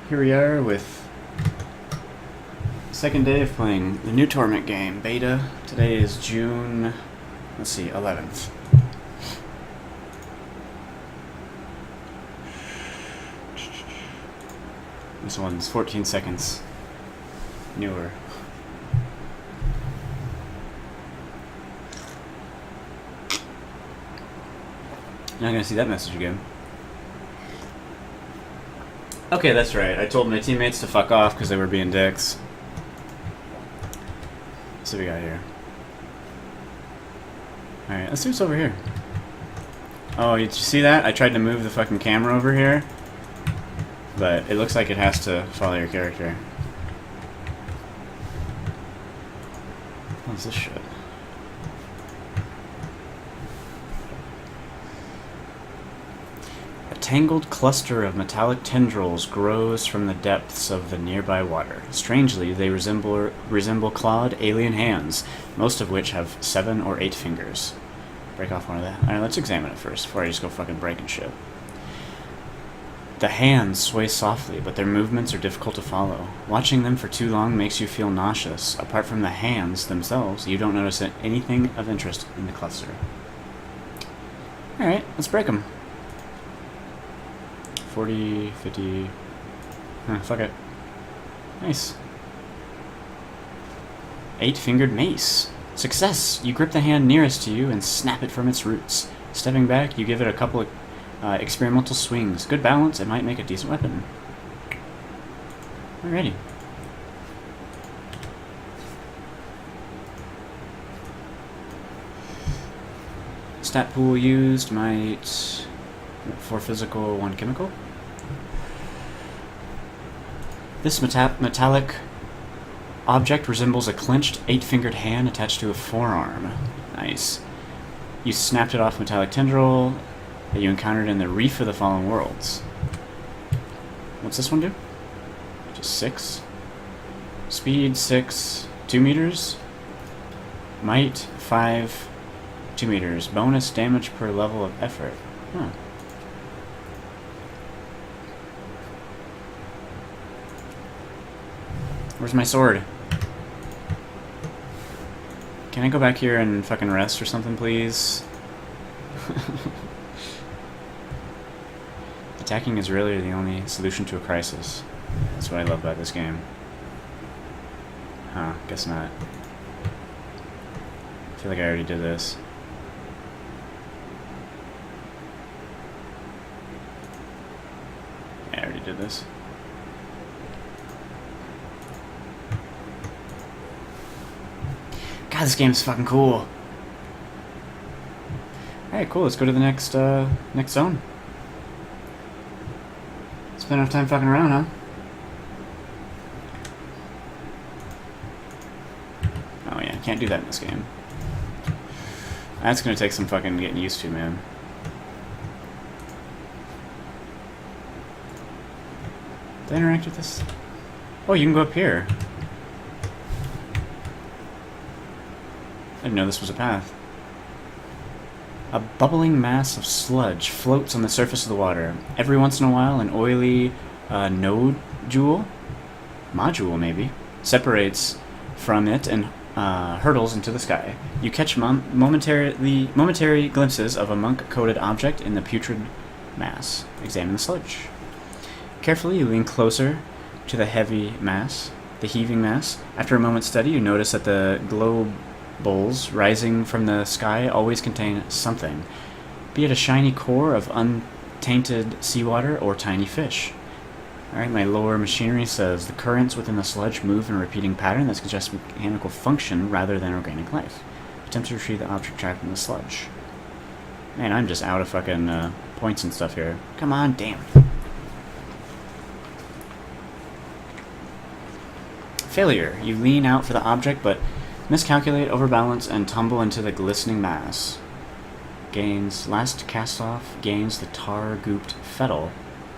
Here we are with second day of playing the new Torment game, beta. Today is June, let's see, 11th. This one's 14 seconds newer. You're not gonna see that message again. Okay, that's right. I told my teammates to fuck off because they were being dicks. So we got here. Alright, let's see what's over here. Oh, did you see that? I tried to move the fucking camera over here, but it looks like it has to follow your character. What's this shit? A tangled cluster of metallic tendrils grows from the depths of the nearby water. Strangely, they resemble clawed alien hands, most of which have 7 or 8 fingers. Break off one of that. Alright, let's examine it first, before I just go fucking breaking shit. The hands sway softly, but their movements are difficult to follow. Watching them for too long makes you feel nauseous. Apart from the hands themselves, you don't notice anything of interest in the cluster. Alright, let's break them. 40, 50... fuck it. Nice. 8-fingered mace. Success! You grip the hand nearest to you and snap it from its roots. Stepping back, you give it a couple of experimental swings. Good balance, it might make a decent weapon. Alrighty. Stat pool used might... 4 physical, 1 chemical. This metallic object resembles a clenched 8-fingered hand attached to a forearm. Nice. You snapped it off a metallic tendril that you encountered in the reef of the fallen worlds. What's this one do? Just 6. Speed 6, 2 meters. Might 5, 2 meters. Bonus damage per level of effort. Huh. Where's my sword? Can I go back here and fucking rest or something, please? Attacking is really the only solution to a crisis. That's what I love about this game. Huh, guess not. I feel like I already did this. Yeah, I already did this. God, this game is fucking cool. Alright, cool. Let's go to the next zone. Spend enough time fucking around, huh? Oh yeah, can't do that in this game. That's gonna take some fucking getting used to, man. Did I interact with this? Oh, you can go up here. I didn't know this was a path. A bubbling mass of sludge floats on the surface of the water. Every once in a while, an oily module maybe, separates from it and hurtles into the sky. You catch momentary glimpses of a monk-coated object in the putrid mass. Examine the sludge. Carefully, you lean closer to the heaving mass. After a moment's study, you notice that the globules rising from the sky always contain something, be it a shiny core of untainted seawater or tiny fish. Alright, my lower machinery says the currents within the sludge move in a repeating pattern that suggests mechanical function rather than organic life. Attempt to retrieve the object trapped in the sludge. Man, I'm just out of fucking points and stuff here. Come on, damn it. Failure. You lean out for the object, but miscalculate, overbalance, and tumble into the glistening mass. Last cast off gains the tar-gooped fettle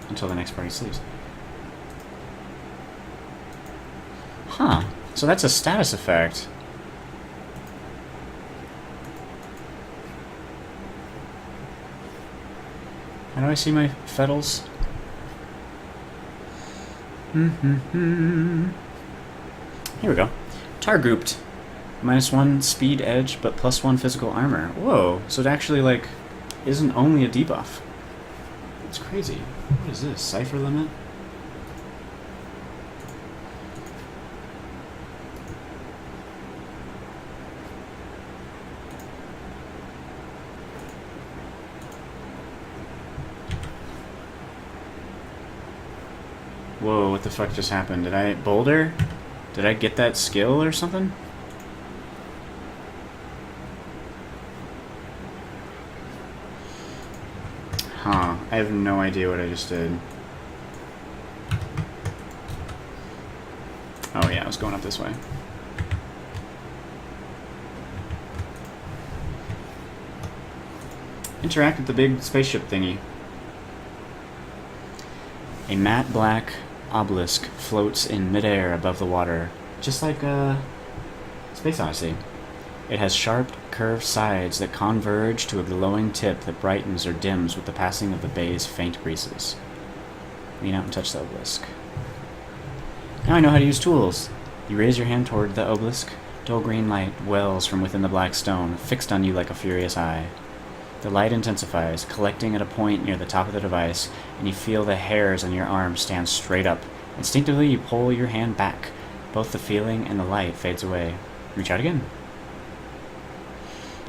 until the next party sleeps. Huh. So that's a status effect. How do I see my fettles? Here we go. Tar grouped. -1 speed edge, but +1 physical armor. Whoa, so it actually, like, isn't only a debuff. That's crazy. What is this? Cipher limit? Whoa, what the fuck just happened? Did I... Boulder? Did I get that skill or something? Huh. I have no idea what I just did. Oh yeah, I was going up this way. Interact with the big spaceship thingy. A matte black obelisk floats in midair above the water, just like Space Odyssey. It has sharp, curved sides that converge to a glowing tip that brightens or dims with the passing of the bay's faint breezes. Lean out and touch the obelisk. Now I know how to use tools. You raise your hand toward the obelisk. Dull green light wells from within the black stone, fixed on you like a furious eye. The light intensifies, collecting at a point near the top of the device, and you feel the hairs on your arm stand straight up. Instinctively, you pull your hand back. Both the feeling and the light fades away. Reach out again.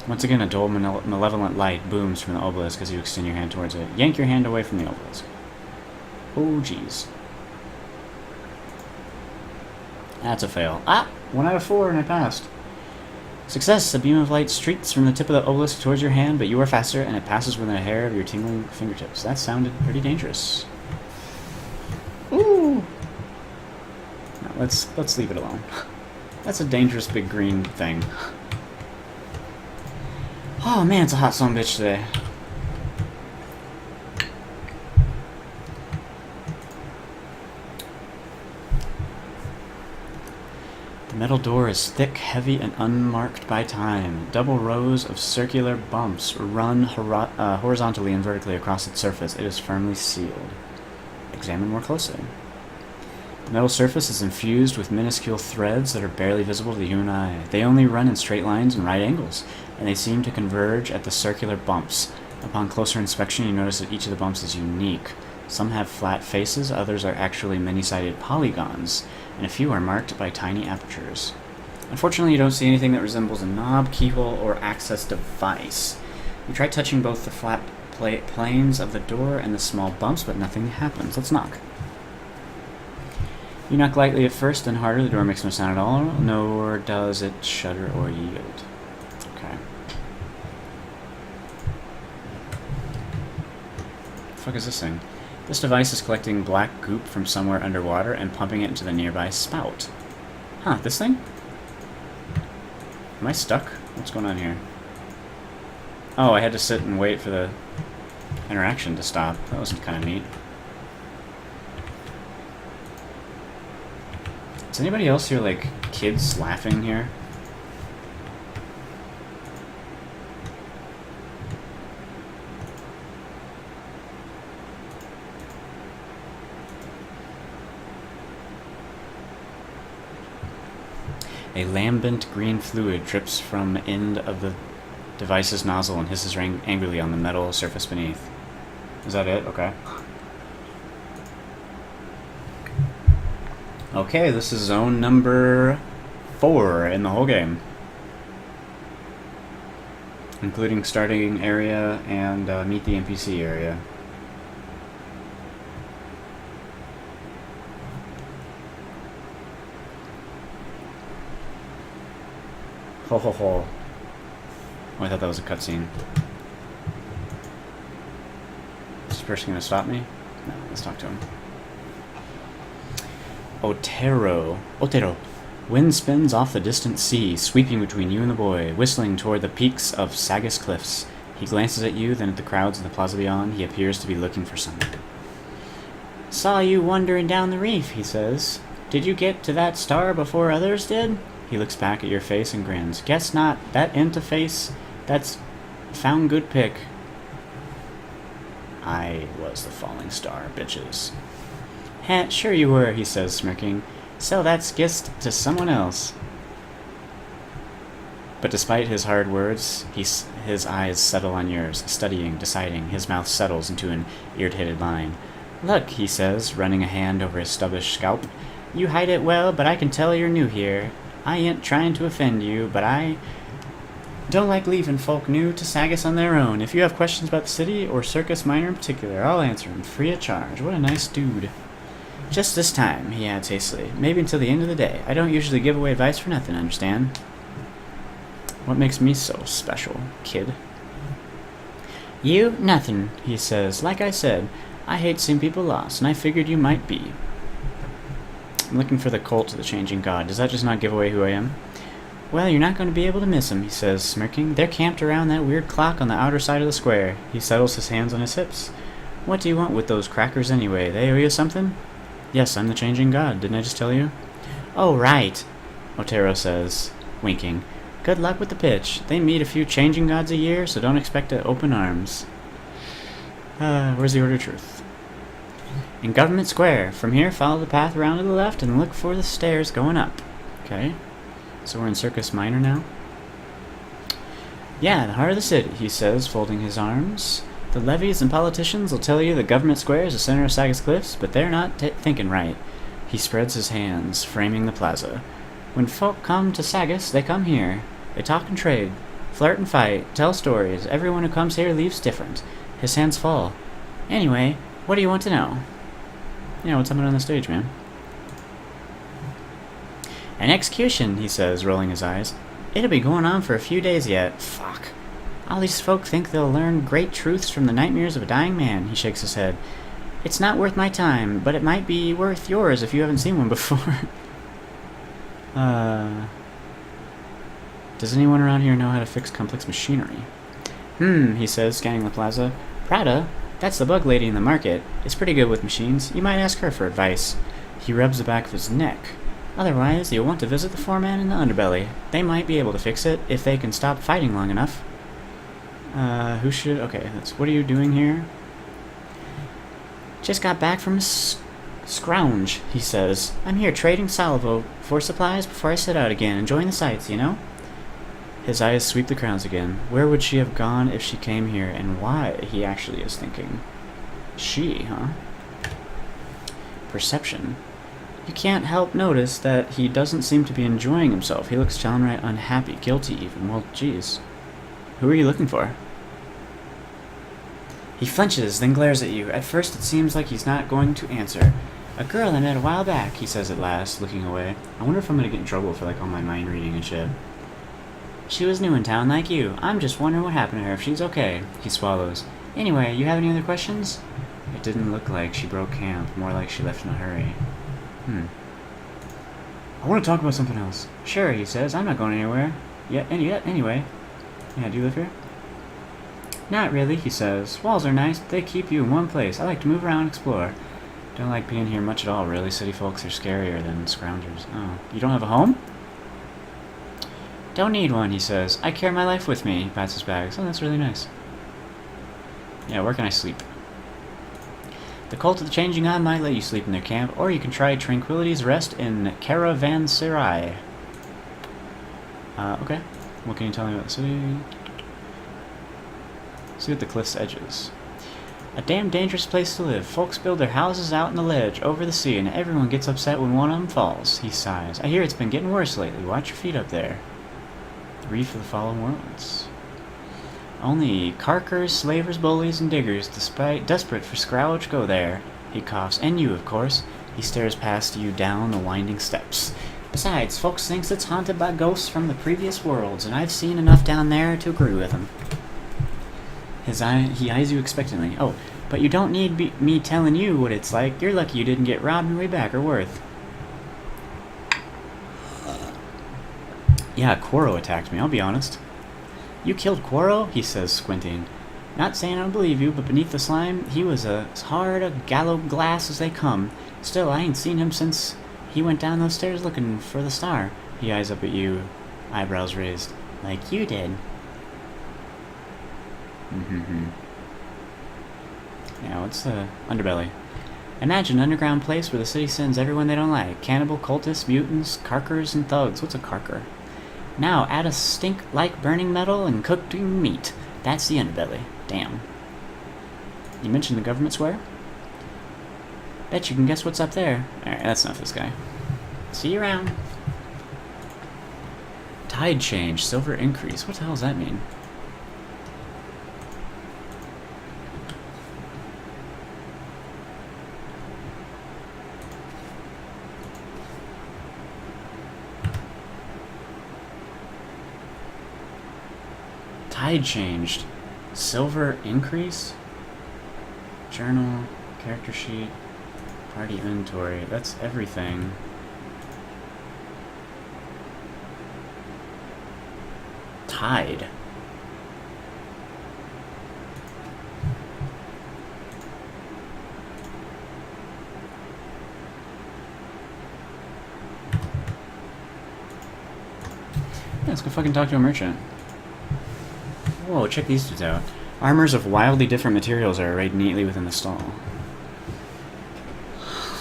Once again, a dull, malevolent light booms from the obelisk as you extend your hand towards it. Yank your hand away from the obelisk. Oh, jeez. That's a fail. Ah! 1 out of 4, and I passed. Success! A beam of light streaks from the tip of the obelisk towards your hand, but you are faster, and it passes within a hair of your tingling fingertips. That sounded pretty dangerous. Ooh! No, let's leave it alone. That's a dangerous big green thing. Oh man, it's a hot son of a bitch today. The metal door is thick, heavy, and unmarked by time. Double rows of circular bumps run horizontally and vertically across its surface. It is firmly sealed. Examine more closely. The metal surface is infused with minuscule threads that are barely visible to the human eye. They only run in straight lines and right angles, and they seem to converge at the circular bumps. Upon closer inspection, you notice that each of the bumps is unique. Some have flat faces, others are actually many-sided polygons, and a few are marked by tiny apertures. Unfortunately, you don't see anything that resembles a knob, keyhole, or access device. You try touching both the flat planes of the door and the small bumps, but nothing happens. Let's knock. You knock lightly at first, then harder. The door makes no sound at all, nor does it shudder or yield. Okay. What the fuck is this thing? This device is collecting black goop from somewhere underwater and pumping it into the nearby spout. Huh, this thing? Am I stuck? What's going on here? Oh, I had to sit and wait for the interaction to stop. That was kind of neat. Is anybody else hear, like, kids laughing here? A lambent green fluid drips from end of the device's nozzle and hisses angrily on the metal surface beneath. Is that it? Okay. Okay, this is zone number 4 in the whole game. Including starting area and meet the NPC area. Ho ho ho. Oh, I thought that was a cutscene. Is this person gonna stop me? No, let's talk to him. Otero. Wind spins off the distant sea, sweeping between you and the boy, whistling toward the peaks of Sagus Cliffs. He glances at you, then at the crowds in the plaza beyond. He appears to be looking for someone. Saw you wandering down the reef, he says. Did you get to that star before others did? He looks back at your face and grins. Guess not. That interface, that's found good pick. I was the falling star, bitches. Heh, sure you were, he says, smirking. Sell that skist to someone else. But despite his hard words, his eyes settle on yours, studying, deciding. His mouth settles into an irritated line. Look, he says, running a hand over his stubbish scalp. You hide it well, but I can tell you're new here. I ain't trying to offend you, but I don't like leaving folk new to Sagus on their own. If you have questions about the city, or Circus Manor in particular, I'll answer them free of charge. What a nice dude. Just this time, he adds hastily. Maybe until the end of the day. I don't usually give away advice for nothing, understand? What makes me so special, kid? You? Nothing, he says. Like I said, I hate seeing people lost, and I figured you might be. I'm looking for the cult of the changing god. Does that just not give away who I am? Well, you're not going to be able to miss them, he says, smirking. They're camped around that weird clock on the outer side of the square. He settles his hands on his hips. What do you want with those crackers anyway? They owe you something? Yes, I'm the changing god. Didn't I just tell you? Oh, right, Otero says, winking. Good luck with the pitch. They meet a few changing gods a year, so don't expect to open arms. Where's the Order of Truth? In Government Square. From here, follow the path around to the left and look for the stairs going up. Okay. So we're in Circus Minor now? Yeah, the heart of the city, he says, folding his arms. The levies and politicians will tell you the Government Square is the center of Sagus Cliffs, but they're not thinking right. He spreads his hands, framing the plaza. When folk come to Sagus, they come here. They talk and trade, flirt and fight, tell stories. Everyone who comes here leaves different. His hands fall. Anyway, what do you want to know? Yeah, what's happening on the stage, man? An execution, he says, rolling his eyes. It'll be going on for a few days yet. Fuck. All these folk think they'll learn great truths from the nightmares of a dying man. He shakes his head. It's not worth my time, but it might be worth yours if you haven't seen one before. Does anyone around here know how to fix complex machinery? He says, scanning the plaza. Prada, that's the bug lady in the market, is pretty good with machines. You might ask her for advice. He rubs the back of his neck. Otherwise, you'll want to visit the foreman in the underbelly. They might be able to fix it, if they can stop fighting long enough. Who should... Okay, what are you doing here? Just got back from scrounge, he says. I'm here trading salvo for supplies before I set out again, enjoying the sights, you know? His eyes sweep the crowds again. Where would she have gone if she came here, and why, he actually is thinking. She, huh? Perception. You can't help notice that he doesn't seem to be enjoying himself. He looks downright unhappy, guilty even. Well, geez. Who are you looking for? He flinches, then glares at you. At first it seems like he's not going to answer. A girl I met a while back, he says at last, looking away. I wonder if I'm gonna get in trouble for, like, all my mind reading and shit. She was new in town like you. I'm just wondering what happened to her, if she's okay. He swallows. Anyway, you have any other questions? It didn't look like she broke camp, more like she left in a hurry. I want to talk about something else. Sure, he says. I'm not going anywhere. Anyway. Yeah, do you live here? Not really, he says. Walls are nice, but they keep you in one place. I like to move around and explore. Don't like being here much at all, really. City folks are scarier than scroungers. Oh, you don't have a home? Don't need one, he says. I carry my life with me. He pats his bags. Oh, that's really nice. Yeah, where can I sleep? The cult of the changing god might let you sleep in their camp, or you can try Tranquility's Rest in Caravanseri. Okay. What can you tell me about the city? See at the cliff's edges. A damn dangerous place to live. Folks build their houses out in the ledge, over the sea, and everyone gets upset when one of them falls. He sighs. I hear it's been getting worse lately. Watch your feet up there. The reef of the fallen worlds. Only carkers, slavers, bullies, and diggers, desperate for scrouge, go there. He coughs. And you, of course. He stares past you down the winding steps. Besides, folks thinks it's haunted by ghosts from the previous worlds, and I've seen enough down there to agree with him. He eyes you expectantly. Oh, but you don't need me telling you what it's like. You're lucky you didn't get robbed on your way back, or worth. Yeah, Quoro attacked me, I'll be honest. You killed Quoro? He says, squinting. Not saying I don't believe you, but beneath the slime, he was as hard a gallows glass as they come. Still, I ain't seen him since he went down those stairs looking for the star. He eyes up at you, eyebrows raised. Like you did. Yeah, what's the underbelly? Imagine an underground place where the city sends everyone they don't like. Cannibal, cultists, mutants, carkers, and thugs. What's a carker? Now add a stink like burning metal and cooking meat. That's the underbelly. Damn. You mentioned the government square? Bet you can guess what's up there. Alright, that's enough of this guy. See you around. Tide change, silver increase. What the hell does that mean? Tide changed. Silver increase? Journal, character sheet, party inventory. That's everything. Tide. Yeah, let's go fucking talk to a merchant. Whoa, check these dudes out. Armors of wildly different materials are arrayed neatly within the stall.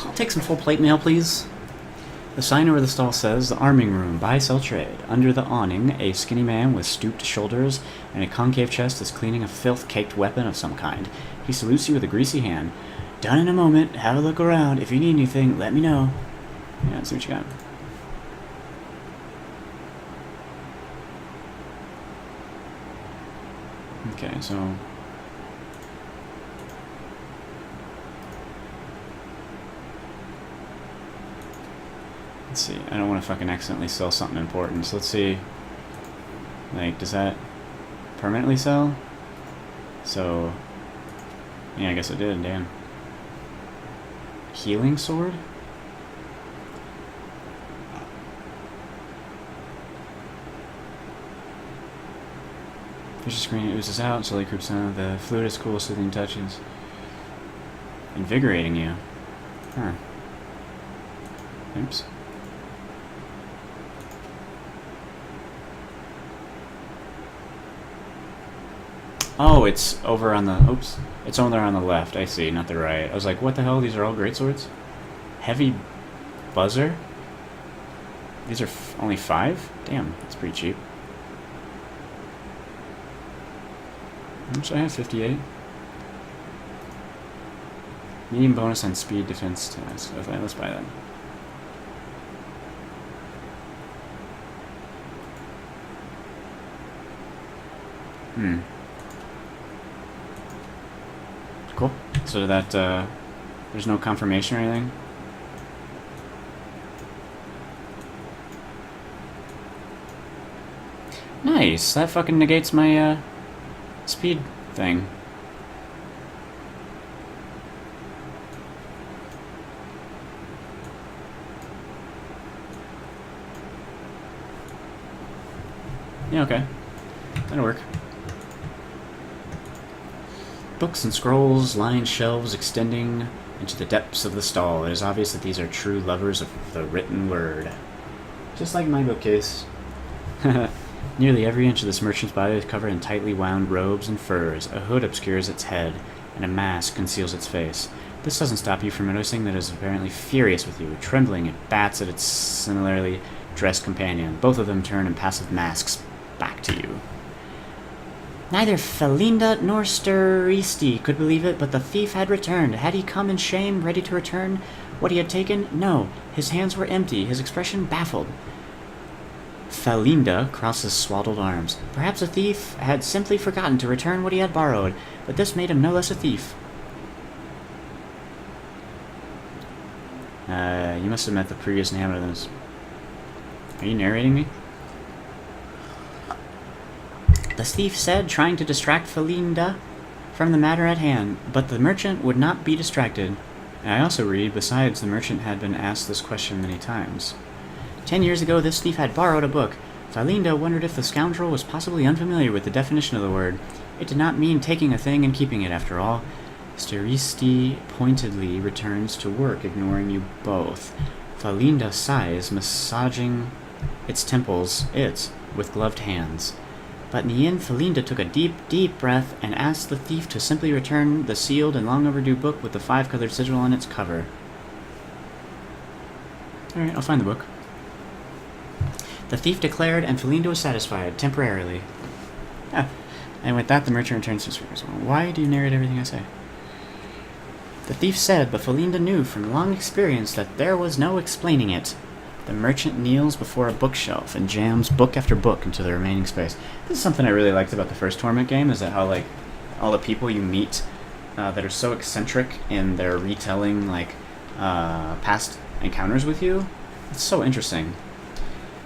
I'll take some full plate mail, please. The sign over the stall says, the arming room, buy, sell, trade. Under the awning, a skinny man with stooped shoulders and a concave chest is cleaning a filth-caked weapon of some kind. He salutes you with a greasy hand. Done in a moment, have a look around. If you need anything, let me know. Yeah, let's see what you got. Okay, so... let's see, I don't want to fucking accidentally sell something important, so let's see, like, does that permanently sell? So, yeah, I guess it did, damn. Healing sword? Fish screen oozes out, slowly creeps down, the fluid is cool, soothing touches. Invigorating you. Huh. Oops. Oh, it's over on the... oops. It's over there on the left. I see, not the right. I was like, what the hell? These are all greatswords? Heavy buzzer? These are only 5? Damn, that's pretty cheap. How much do I have? 58? Medium bonus on speed defense task. Okay, let's buy that. Cool. So that, there's no confirmation or anything? Nice! That fucking negates my, speed thing. Yeah, okay. That'll work. Books and scrolls line shelves extending into the depths of the stall. It is obvious that these are true lovers of the written word. Just like my bookcase. Nearly every inch of this merchant's body is covered in tightly wound robes and furs. A hood obscures its head, and a mask conceals its face. This doesn't stop you from noticing that it is apparently furious with you. Trembling, it bats at its similarly dressed companion. Both of them turn impassive masks back to you. Neither Felinda nor Steristi could believe it, but the thief had returned. Had he come in shame, ready to return what he had taken? No. His hands were empty, his expression baffled. Felinda crossed his swaddled arms. Perhaps the thief had simply forgotten to return what he had borrowed, but this made him no less a thief. You must have met the previous inhabitants. Are you narrating me? The thief said, trying to distract Felinda from the matter at hand, but the merchant would not be distracted. And I also read, besides, the merchant had been asked this question many times. 10 years ago, this thief had borrowed a book. Felinda wondered if the scoundrel was possibly unfamiliar with the definition of the word. It did not mean taking a thing and keeping it, after all. Steristi pointedly returns to work, ignoring you both. Felinda sighs, massaging its temples, with gloved hands. But in the end, Felinda took a deep, deep breath and asked the thief to simply return the sealed and long overdue book with the 5-colored sigil on its cover. Alright, I'll find the book. The thief declared, and Felinda was satisfied, temporarily. Ah, and with that, the merchant returns to his fingers. Why do you narrate everything I say? The thief said, but Felinda knew from long experience that there was no explaining it. The merchant kneels before a bookshelf and jams book after book into the remaining space. This is something I really liked about the first Torment game, is that how, like, all the people you meet that are so eccentric in their retelling, like, past encounters with you. It's so interesting.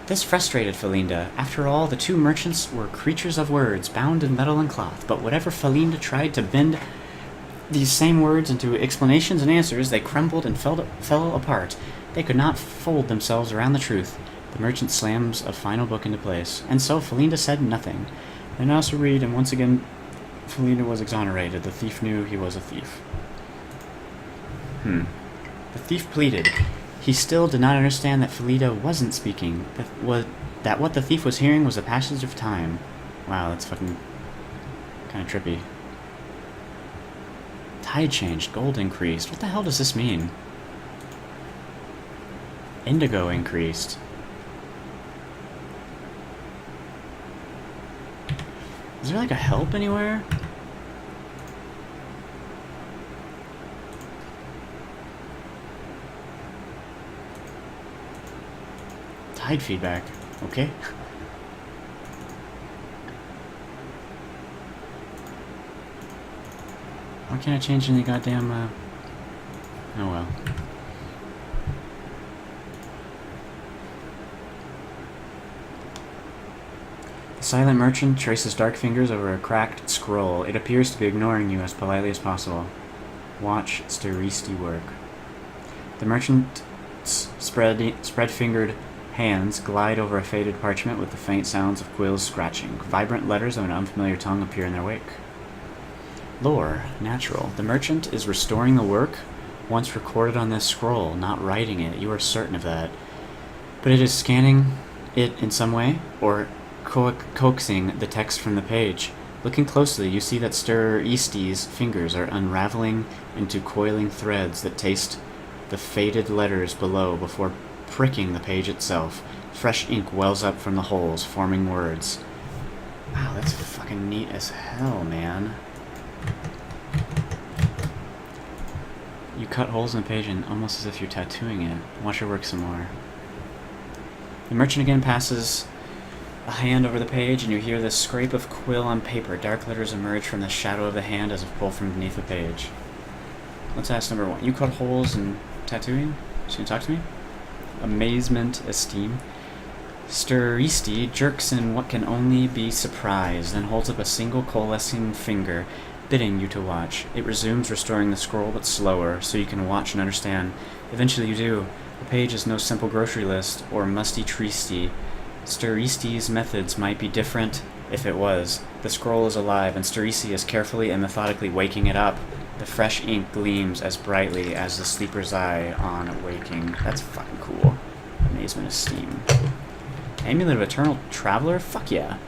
This frustrated Felinda. After all, the two merchants were creatures of words, bound in metal and cloth, but whatever Felinda tried to bend these same words into explanations and answers, they crumbled and fell apart. They could not fold themselves around the truth. The merchant slams a final book into place, and so Felinda said nothing. And also read, and once again, Felinda was exonerated. The thief knew he was a thief. The thief pleaded. He still did not understand that Felinda wasn't speaking, that what the thief was hearing was the passage of time. Wow, that's fucking kind of trippy. Tide changed, gold increased. What the hell does this mean? Indigo increased. Is there like a help anywhere? Tide feedback. Okay. Why can't I change any goddamn, oh well. The silent merchant traces dark fingers over a cracked scroll. It appears to be ignoring you as politely as possible. Watch Steristi work. The merchant's spread-fingered hands glide over a faded parchment with the faint sounds of quills scratching. Vibrant letters of an unfamiliar tongue appear in their wake. Lore, natural. The merchant is restoring the work once recorded on this scroll, not writing it. You are certain of that. But it is scanning it in some way, or coaxing the text from the page. Looking closely, you see that Steristi's fingers are unraveling into coiling threads that taste the faded letters below before pricking the page itself. Fresh ink wells up from the holes, forming words. Wow, that's fucking neat as hell, man. You cut holes in the page and almost as if you're tattooing it. Watch her work some more. The merchant again passes a hand over the page, and you hear the scrape of quill on paper. Dark letters emerge from the shadow of the hand as if pulled from beneath the page. Let's ask number 1. You cut holes in tattooing? She can talk to me? Amazement, esteem. Steristi jerks in what can only be surprise, then holds up a single coalescing finger, bidding you to watch. It resumes restoring the scroll, but slower, so you can watch and understand. Eventually you do. The page is no simple grocery list, or musty treaty. Steristi's methods might be different if it was. The scroll is alive, and Steristi is carefully and methodically waking it up. The fresh ink gleams as brightly as the sleeper's eye on waking. That's fucking cool. Amazement, esteem. Amulet of Eternal Traveler? Fuck yeah.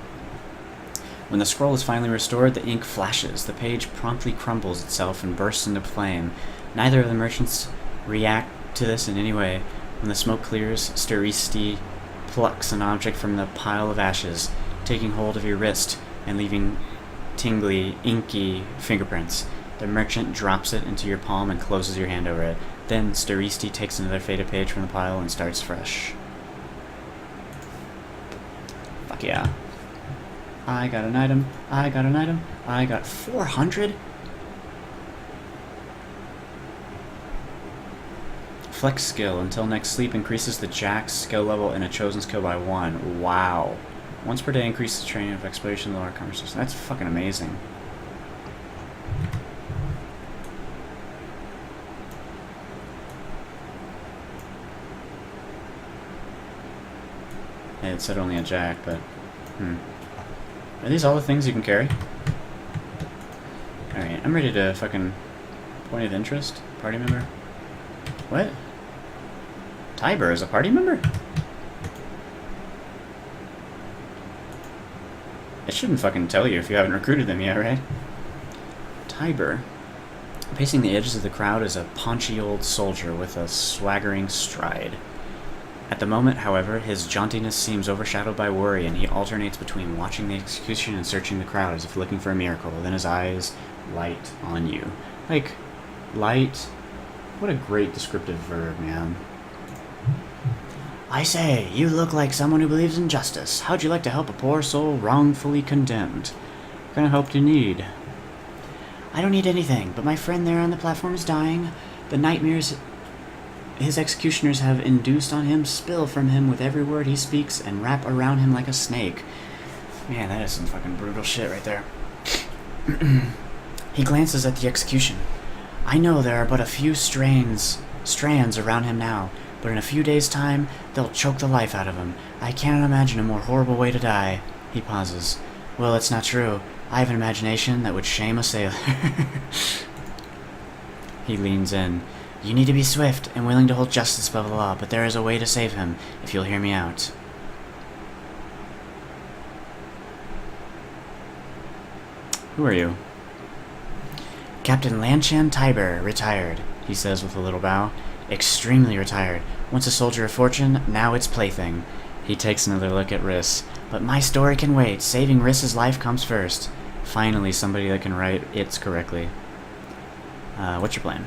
When the scroll is finally restored, the ink flashes. The page promptly crumbles itself and bursts into flame. Neither of the merchants react to this in any way. When the smoke clears, Steristi plucks an object from the pile of ashes, taking hold of your wrist and leaving tingly, inky fingerprints. The merchant drops it into your palm and closes your hand over it. Then Steristi takes another faded page from the pile and starts fresh. Fuck yeah. I got an item. I got an item. I got 400? Flex skill. Until next sleep increases the jack's skill level in a chosen skill by 1. Wow. Once per day increases training of exploration lower conversation. That's fucking amazing. Hey, it said only a jack, but... Are these all the things you can carry? Alright, I'm ready to fucking... Point of interest? Party member? What? Tiber is a party member? shouldn't fucking tell you if you haven't recruited them yet, right? Tiber. Pacing the edges of the crowd is a paunchy old soldier with a swaggering stride. At the moment, however, his jauntiness seems overshadowed by worry, and he alternates between watching the execution and searching the crowd as if looking for a miracle. Then his eyes light on you. Like, light? What a great descriptive verb, man. I say, you look like someone who believes in justice. How'd you like to help a poor soul wrongfully condemned? What kind of help do you need? I don't need anything, but my friend there on the platform is dying. The nightmares his executioners have induced on him spill from him with every word he speaks and wrap around him like a snake. Man, that is some fucking brutal shit right there. He glances at the execution. I know there are but a few strands around him now, but in a few days' time, they'll choke the life out of him. I cannot imagine a more horrible way to die. He pauses. Well, it's not true. I have an imagination that would shame a sailor. He leans in. You need to be swift and willing to hold justice above the law, but there is a way to save him, if you'll hear me out. Who are you? Captain Lanchan Tiber, retired, he says with a little bow. Extremely retired. Once a soldier of fortune, now it's plaything. He takes another look at Riss. But my story can wait. Saving Riss's life comes first. Finally, somebody that can write it's correctly. What's your plan?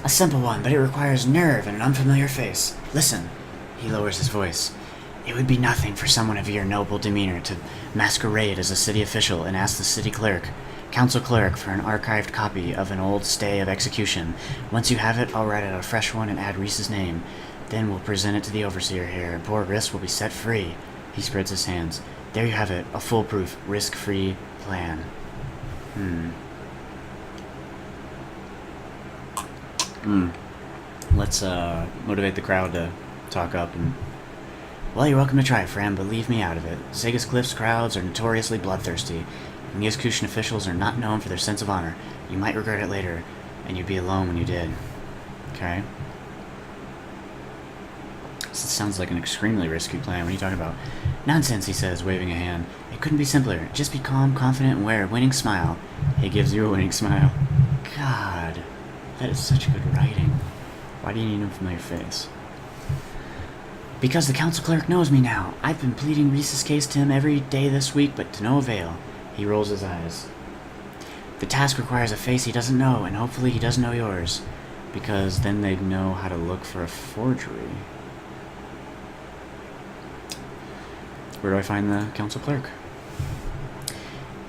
A simple one, but it requires nerve and an unfamiliar face. Listen. He lowers his voice. It would be nothing for someone of your noble demeanor to masquerade as a city official and ask the city clerk, council clerk, for an archived copy of an old stay of execution. Once you have it, I'll write out a fresh one and add Reese's name. Then we'll present it to the overseer here, and poor Riss will be set free. He spreads his hands. There you have it, a foolproof, risk-free plan. Let's motivate the crowd to talk up and... Well, you're welcome to try it, Fran, but leave me out of it. Segas Cliff's crowds are notoriously bloodthirsty, and the execution officials are not known for their sense of honor. You might regret it later, and you'd be alone when you did. Okay. This sounds like an extremely risky plan. What are you talking about? Nonsense, he says, waving a hand. It couldn't be simpler. Just be calm, confident, and wear a winning smile. He gives you a winning smile. God, that is such good writing. Why do you need a familiar face? Because the council clerk knows me now. I've been pleading Reese's case to him every day this week, but to no avail. He rolls his eyes. The task requires a face he doesn't know, and hopefully he doesn't know yours. Because then they'd know how to look for a forgery. Where do I find the council clerk?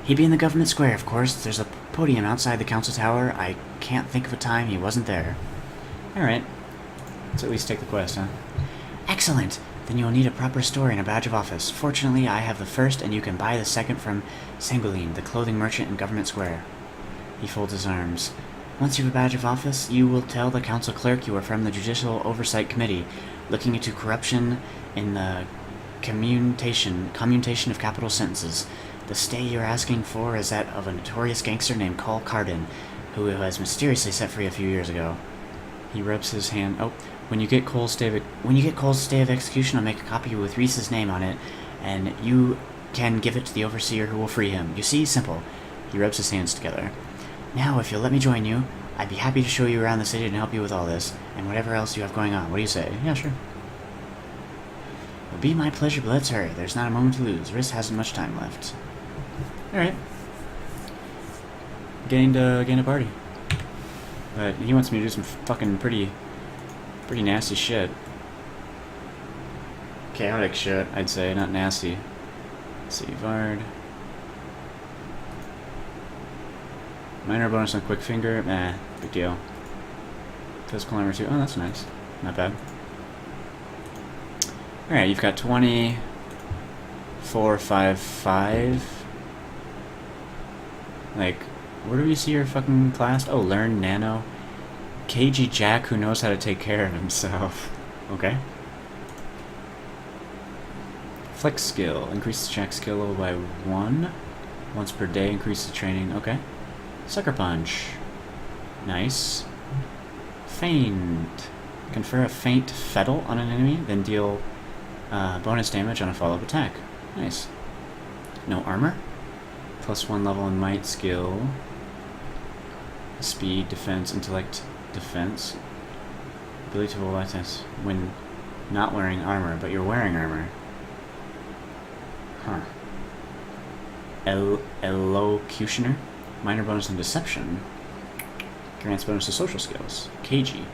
He'd be in the government square, of course. There's a podium outside the council tower. I can't think of a time he wasn't there. Alright. Let's at least take the quest, huh? Excellent! Then you'll need a proper story and a badge of office. Fortunately, I have the first, and you can buy the second from Sanguiline, the clothing merchant in Government Square. He folds his arms. Once you have a badge of office, you will tell the council clerk you are from the Judicial Oversight Committee, looking into corruption in the commutation of capital sentences. The stay you're asking for is that of a notorious gangster named Cole Cardin, who was mysteriously set free a few years ago. He rubs his hand. Oh, when you get Cole's stay of execution, I'll make a copy with Reese's name on it, and you can give it to the overseer who will free him. You see, simple. He rubs his hands together. Now, if you'll let me join you, I'd be happy to show you around the city and help you with all this, and whatever else you have going on. What do you say? Yeah, sure. It'll be my pleasure, but let's hurry. There's not a moment to lose. Riss hasn't much time left. Alright. Gained a party. But he wants me to do some fucking pretty nasty shit. Chaotic shit, I'd say, not nasty. Let's see, Vard. Minor bonus on quick finger. Nah, big deal. Physical armor 2. Oh, that's nice. Not bad. Alright, you've got 20, 4, 5, 5. Like, where do we see your fucking class? Oh, learn nano. KG Jack who knows how to take care of himself. Okay. Flex skill. Increases Jack skill level by 1. Once per day, increases training. Okay. Sucker punch. Nice. Feint. Confer a faint fettle on an enemy, then deal bonus damage on a follow-up attack. Nice. No armor. +1 level in might skill. Speed, defense, intellect, defense. Ability to roll attacks when not wearing armor, but you're wearing armor. Huh. Elocutioner. Minor bonus in deception. Grants bonus to social skills. KG.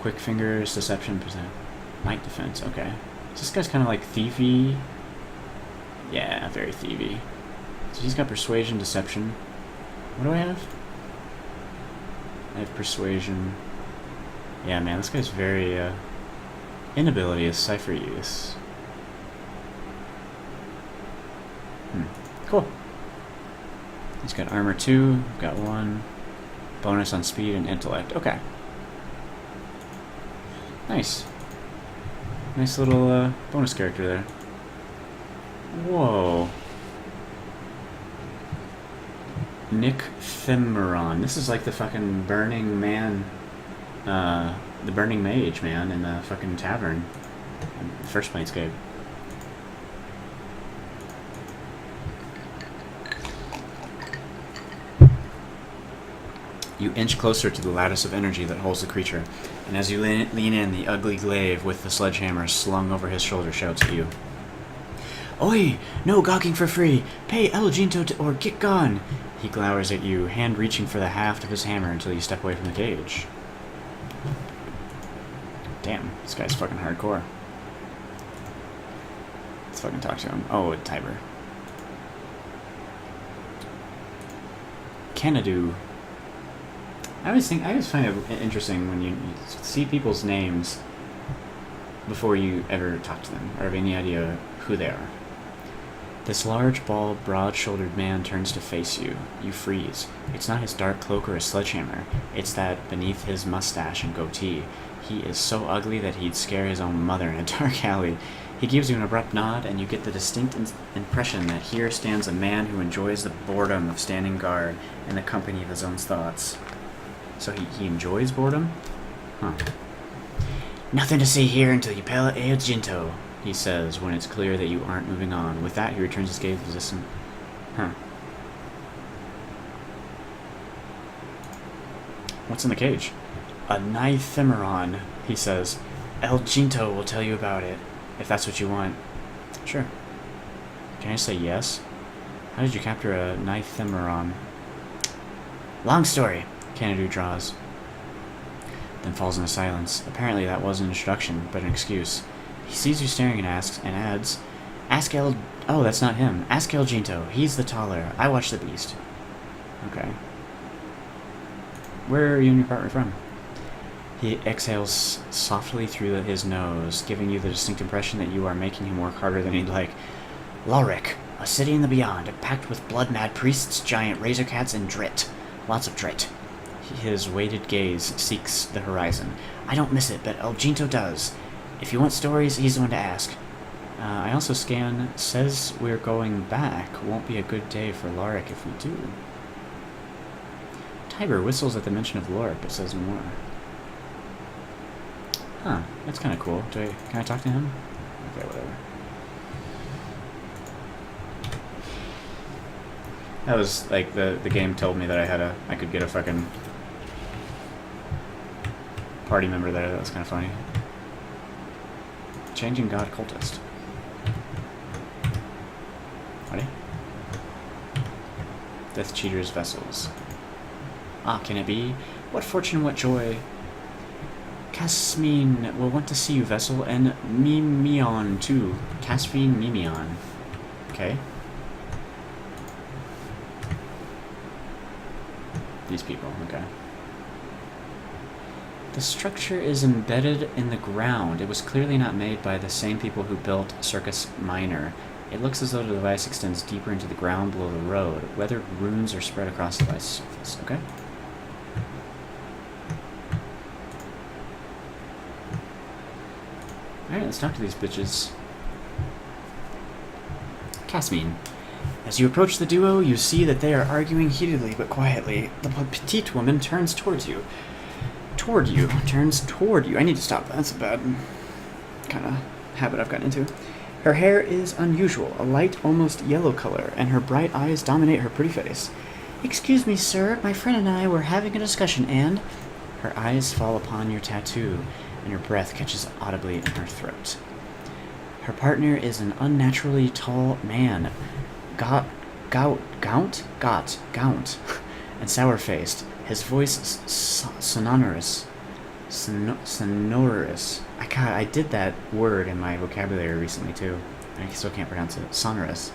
Quick fingers, deception, might defense. Okay. So this guy's kind of like thiefy. Yeah, very thievy. So he's got persuasion, deception. What do I have? I have persuasion. Yeah, man, this guy's very, inability is cipher use. Cool. He's got armor 2, got 1. Bonus on speed and intellect. Okay. Nice. Nice little, bonus character there. Whoa. Nick Thimeron. This is like the fucking Burning Man, the Burning Mage, man, in the fucking tavern. First Planescape. You inch closer to the lattice of energy that holds the creature, and as you lean in, the ugly glaive with the sledgehammer slung over his shoulder shouts at you. Oi! No gawking for free! Pay El Ginto or get gone! He glowers at you, hand reaching for the haft of his hammer until you step away from the cage. Damn, this guy's fucking hardcore. Let's fucking talk to him. Oh, Tiber. Canadu. I always find it interesting when you see people's names before you ever talk to them, or have any idea who they are. This large, bald, broad-shouldered man turns to face you. You freeze. It's not his dark cloak or his sledgehammer. It's that beneath his mustache and goatee. He is so ugly that he'd scare his own mother in a dark alley. He gives you an abrupt nod, and you get the distinct impression that here stands a man who enjoys the boredom of standing guard in the company of his own thoughts. So he enjoys boredom? Huh. Nothing to see here until you pay El Ginto, he says, when it's clear that you aren't moving on. With that, he returns his gaze resistant. Huh. What's in the cage? A Nithimeron, he says. El Ginto will tell you about it, if that's what you want. Sure. Can I say yes? How did you capture a Nithimeron? Long story, Canadu draws. Then falls into silence. Apparently that wasn't an introduction, but an excuse. He sees you staring and asks, and adds, Ask El... Oh, that's not him. Ask El Ginto. He's the taller. I watch the beast. Okay. Where are you and your partner from? He exhales softly through his nose, giving you the distinct impression that you are making him work harder than he'd like. Lawrick, a city in the beyond, packed with blood-mad priests, giant razor cats, and drit. Lots of drit. His weighted gaze seeks the horizon. I don't miss it, but El Ginto does. If you want stories, he's the one to ask. I also scan. Says we're going back. Won't be a good day for Lawrick if we do. Tiber whistles at the mention of Lawrick, but says no more. Huh, that's kind of cool. Can I talk to him? Okay, whatever. That was, like, the game told me that I could get a fucking party member there. That was kind of funny. Changing God Cultist. Ready? Death Cheater's Vessels. Ah, can it be? What fortune, what joy. Casmine will want to see you, Vessel, and Mimion, too. Casmine Mimion. Okay. These people, okay. The structure is embedded in the ground. It was clearly not made by the same people who built Circus Manor. It looks as though the device extends deeper into the ground below the road. Weathered runes are spread across the device's surface, okay? Alright, let's talk to these bitches. Casmine. As you approach the duo, you see that they are arguing heatedly but quietly. The petite woman turns towards you. Turns toward you. I need to stop. That's a bad kind of habit I've gotten into. Her hair is unusual, a light, almost yellow color, and her bright eyes dominate her pretty face. "Excuse me, sir, my friend and I were having a discussion, and—" Her eyes fall upon your tattoo, and her breath catches audibly in her throat. Her partner is an unnaturally tall man, gaunt, and sour-faced. His voice sonorous. Sonorous. I did that word in my vocabulary recently, too. I still can't pronounce it. Sonorous.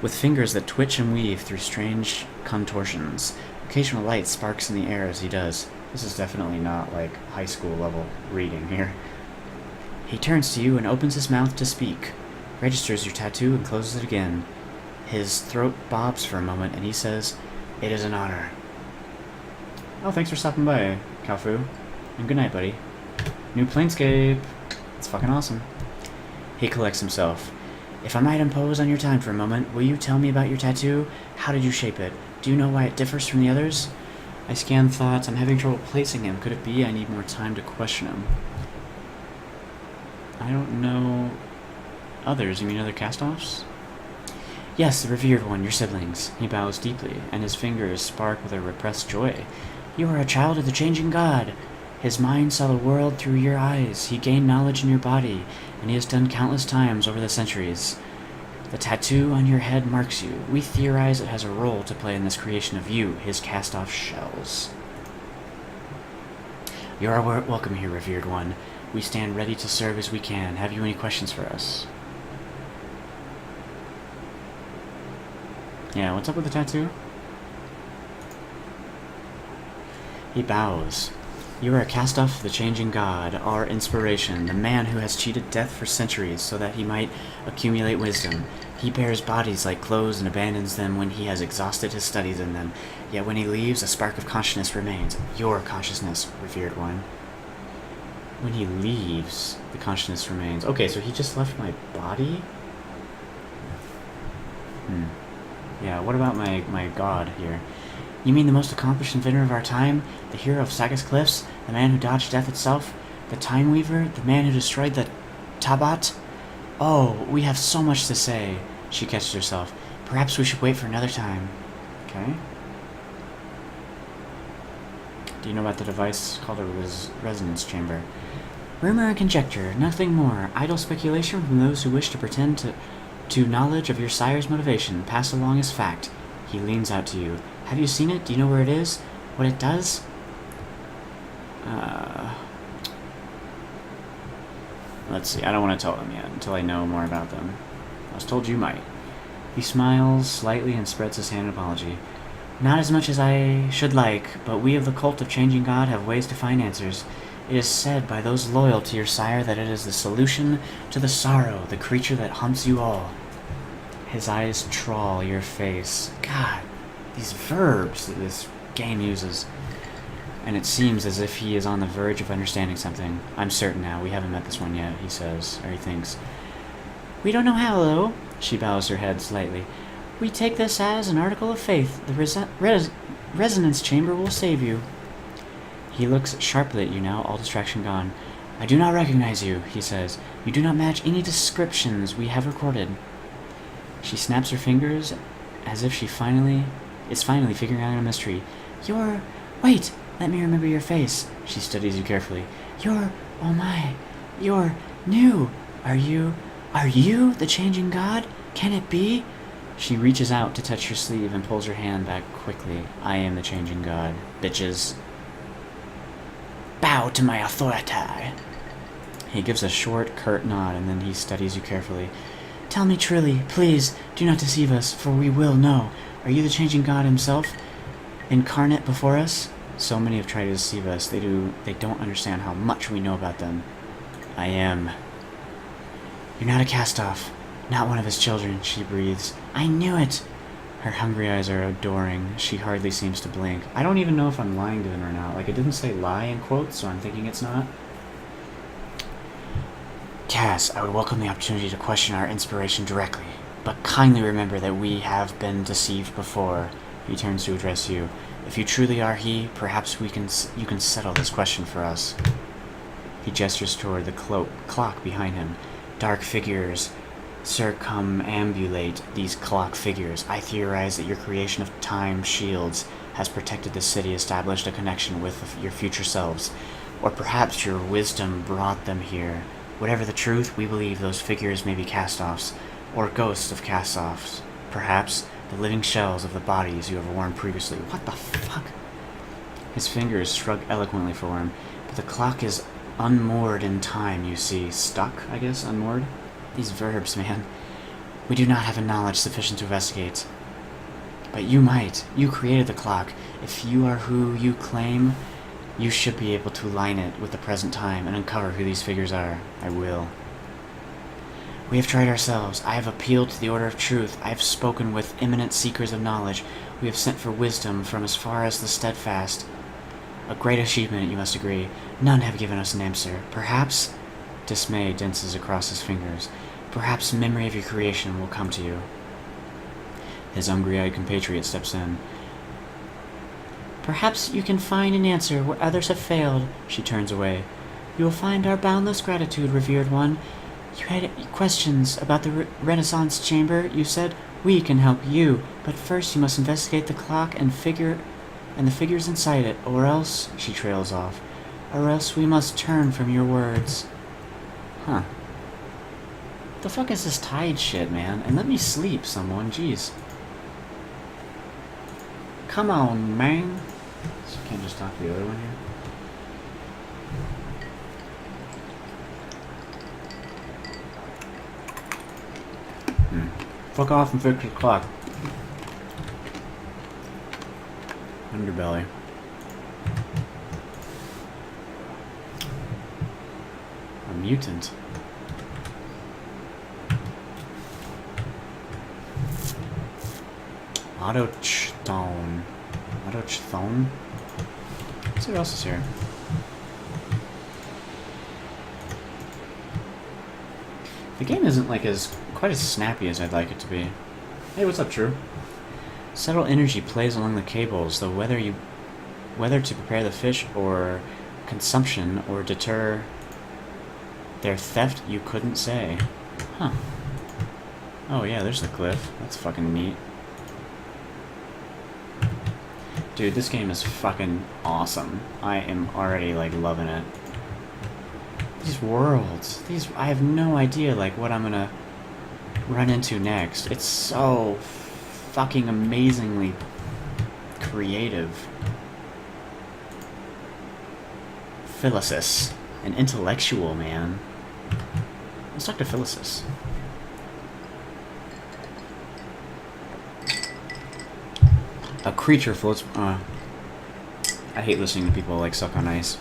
With fingers that twitch and weave through strange contortions. Occasional light sparks in the air as he does. This is definitely not, like, high school level reading here. He turns to you and opens his mouth to speak, registers your tattoo and closes it again. His throat bobs for a moment and he says, "It is an honor." Oh, thanks for stopping by, Kalfu. And good night, buddy. New Planescape. It's fucking awesome. He collects himself. "If I might impose on your time for a moment, will you tell me about your tattoo? How did you shape it? Do you know why it differs from the others?" I scan thoughts. I'm having trouble placing him. Could it be I need more time to question him? I don't know. Others? You mean other cast-offs? "Yes, the revered one, your siblings." He bows deeply, and his fingers spark with a repressed joy. "You are a child of the changing god. His mind saw the world through your eyes. He gained knowledge in your body, and he has done countless times over the centuries. The tattoo on your head marks you. We theorize it has a role to play in this creation of you, his cast-off shells." "You are welcome here, revered one. We stand ready to serve as we can. Have you any questions for us?" Yeah, what's up with the tattoo? He bows. "You are a cast-off of the changing god, our inspiration, the man who has cheated death for centuries so that he might accumulate wisdom. He bears bodies like clothes and abandons them when he has exhausted his studies in them. Yet when he leaves, a spark of consciousness remains. Your consciousness, revered one." When he leaves, the consciousness remains. Okay, so he just left my body? Yeah, what about my god here? "You mean the most accomplished inventor of our time? The hero of Sagas Cliffs? The man who dodged death itself? The Time Weaver? The man who destroyed the Tabat? Oh, we have so much to say." She catches herself. "Perhaps we should wait for another time." Okay. Do you know about the device called a resonance chamber? "Rumor and conjecture, nothing more. Idle speculation from those who wish to pretend to knowledge of your sire's motivation, passed along as fact." He leans out to you. "Have you seen it? Do you know where it is? What it does?" Let's see. I don't want to tell them yet until I know more about them. I was told you might. He smiles slightly and spreads his hand in apology. "Not as much as I should like, but we of the cult of Changing God have ways to find answers. It is said by those loyal to your sire that it is the solution to the sorrow, the creature that haunts you all." His eyes trawl your face. God, these verbs that this game uses. And it seems as if he is on the verge of understanding something. "I'm certain now. We haven't met this one yet," he says, or he thinks. "We don't know how, though." She bows her head slightly. "We take this as an article of faith. The resonance chamber will save you." He looks sharply at you now, all distraction gone. "I do not recognize you," he says. "You do not match any descriptions we have recorded." She snaps her fingers as if she is finally figuring out a mystery. Wait, let me remember your face." She studies you carefully. Oh my, you're new. Are you the changing god? Can it be?" She reaches out to touch your sleeve and pulls her hand back quickly. "I am the changing god, bitches. Bow to my authority." He gives a short, curt nod, and then he studies you carefully. "Tell me truly, please, do not deceive us, for we will know. Are you the changing god himself, incarnate before us?" So many have tried to deceive us. They don't understand how much we know about them. "I am." "You're not a cast-off. Not one of his children," she breathes. "I knew it." Her hungry eyes are adoring. She hardly seems to blink. I don't even know if I'm lying to them or not. Like, it didn't say lie in quotes, so I'm thinking it's not. "Cass, I would welcome the opportunity to question our inspiration directly, but kindly remember that we have been deceived before." He turns to address you. "If you truly are he, perhaps you can settle this question for us." He gestures toward the clock behind him. Dark figures circumambulate these clock figures. I theorize that your creation of time shields has protected the city, established a connection with your future selves. Or perhaps your wisdom brought them here. Whatever the truth, we believe those figures may be cast-offs, or ghosts of cast-offs. Perhaps the living shells of the bodies you have worn previously. What the fuck? His fingers shrug eloquently for him, but the clock is unmoored in time, you see. Stuck, I guess, unmoored? These verbs, man. We do not have a knowledge sufficient to investigate. But you might. You created the clock. If you are who you claim, you should be able to line it with the present time and uncover who these figures are. I will. We have tried ourselves. I have appealed to the order of truth. I have spoken with eminent seekers of knowledge. We have sent for wisdom from as far as the steadfast. A great achievement, you must agree. None have given us an answer. Perhaps... Dismay dances across his fingers. Perhaps memory of your creation will come to you. His hungry-eyed compatriot steps in. Perhaps you can find an answer where others have failed. She turns away. You will find our boundless gratitude, revered one. You had questions about the Renaissance Chamber. You said, we can help you. But first you must investigate the clock and the figures inside it, or else, she trails off, or else we must turn from your words. Huh. The fuck is this tide shit, man? And let me sleep, someone. Jeez. Come on, man. So I can't just talk to the other one here? Fuck off and fix the clock. Underbelly. A mutant. Autochthone. Autochthone? Let's see what else is here. The game isn't like quite as snappy as I'd like it to be. Hey, what's up, True? Subtle energy plays along the cables, though whether to prepare the fish or consumption or deter their theft, you couldn't say. Huh. Oh yeah, there's the cliff. That's fucking neat. Dude, this game is fucking awesome. I am already, like, loving it. These worlds. I have no idea, like, what I'm gonna run into next. It's so fucking amazingly creative. Phyllis. An intellectual, man. Let's talk to Phyllis. A creature floats... I hate listening to people like suck on ice.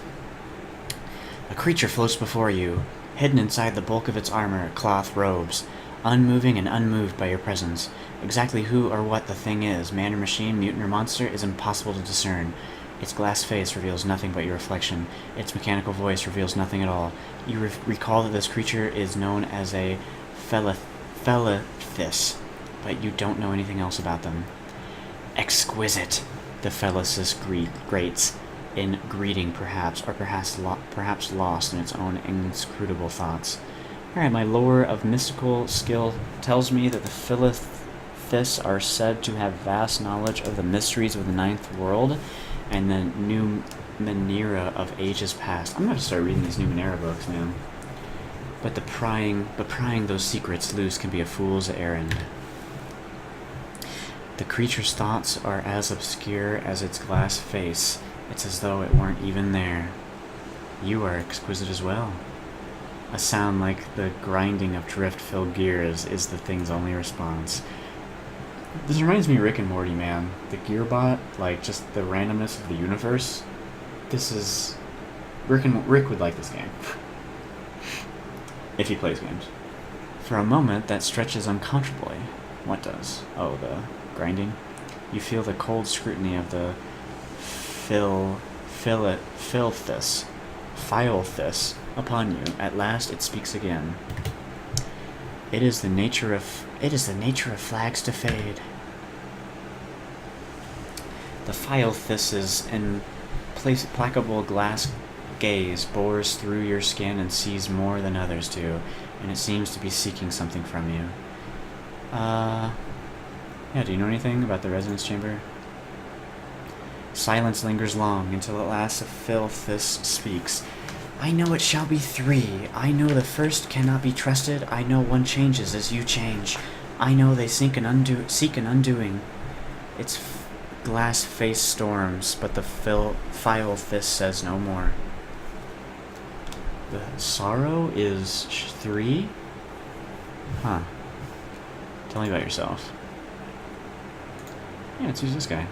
A creature floats before you, hidden inside the bulk of its armor, cloth robes, unmoving and unmoved by your presence. Exactly who or what the thing is, man or machine, mutant or monster, is impossible to discern. Its glass face reveals nothing but your reflection. Its mechanical voice reveals nothing at all. You recall that this creature is known as a Felithis, but you don't know anything else about them. Exquisite, the Felithis grates, in greeting perhaps, or perhaps lost in its own inscrutable thoughts. Alright, my lore of mystical skill tells me that the Felithis are said to have vast knowledge of the mysteries of the Ninth World, and the Numenera of ages past. I'm going to start reading these Numenera books, man. But prying those secrets loose can be a fool's errand. The creature's thoughts are as obscure as its glass face. It's as though it weren't even there. You are exquisite as well. A sound like the grinding of drift-filled gears is the thing's only response. This reminds me of Rick and Morty, man. The Gearbot, like, just the randomness of the universe. This is... Rick would like this game. If he plays games. For a moment, that stretches uncomfortably. What does? Oh, the grinding? You feel the cold scrutiny of the Filthis upon you. At last, it speaks again. It is the nature of flags to fade. The Filthis's implacable glass gaze bores through your skin and sees more than others do, and it seems to be seeking something from you. Yeah, do you know anything about the resonance chamber? Silence lingers long, until at last a Filthus speaks. I know it shall be 3. I know the first cannot be trusted. I know one changes as you change. I know they seek an undoing. Its glass face storms, but the Filthus says no more. The sorrow is 3? Huh. Tell me about yourself. Yeah, let's use this guy.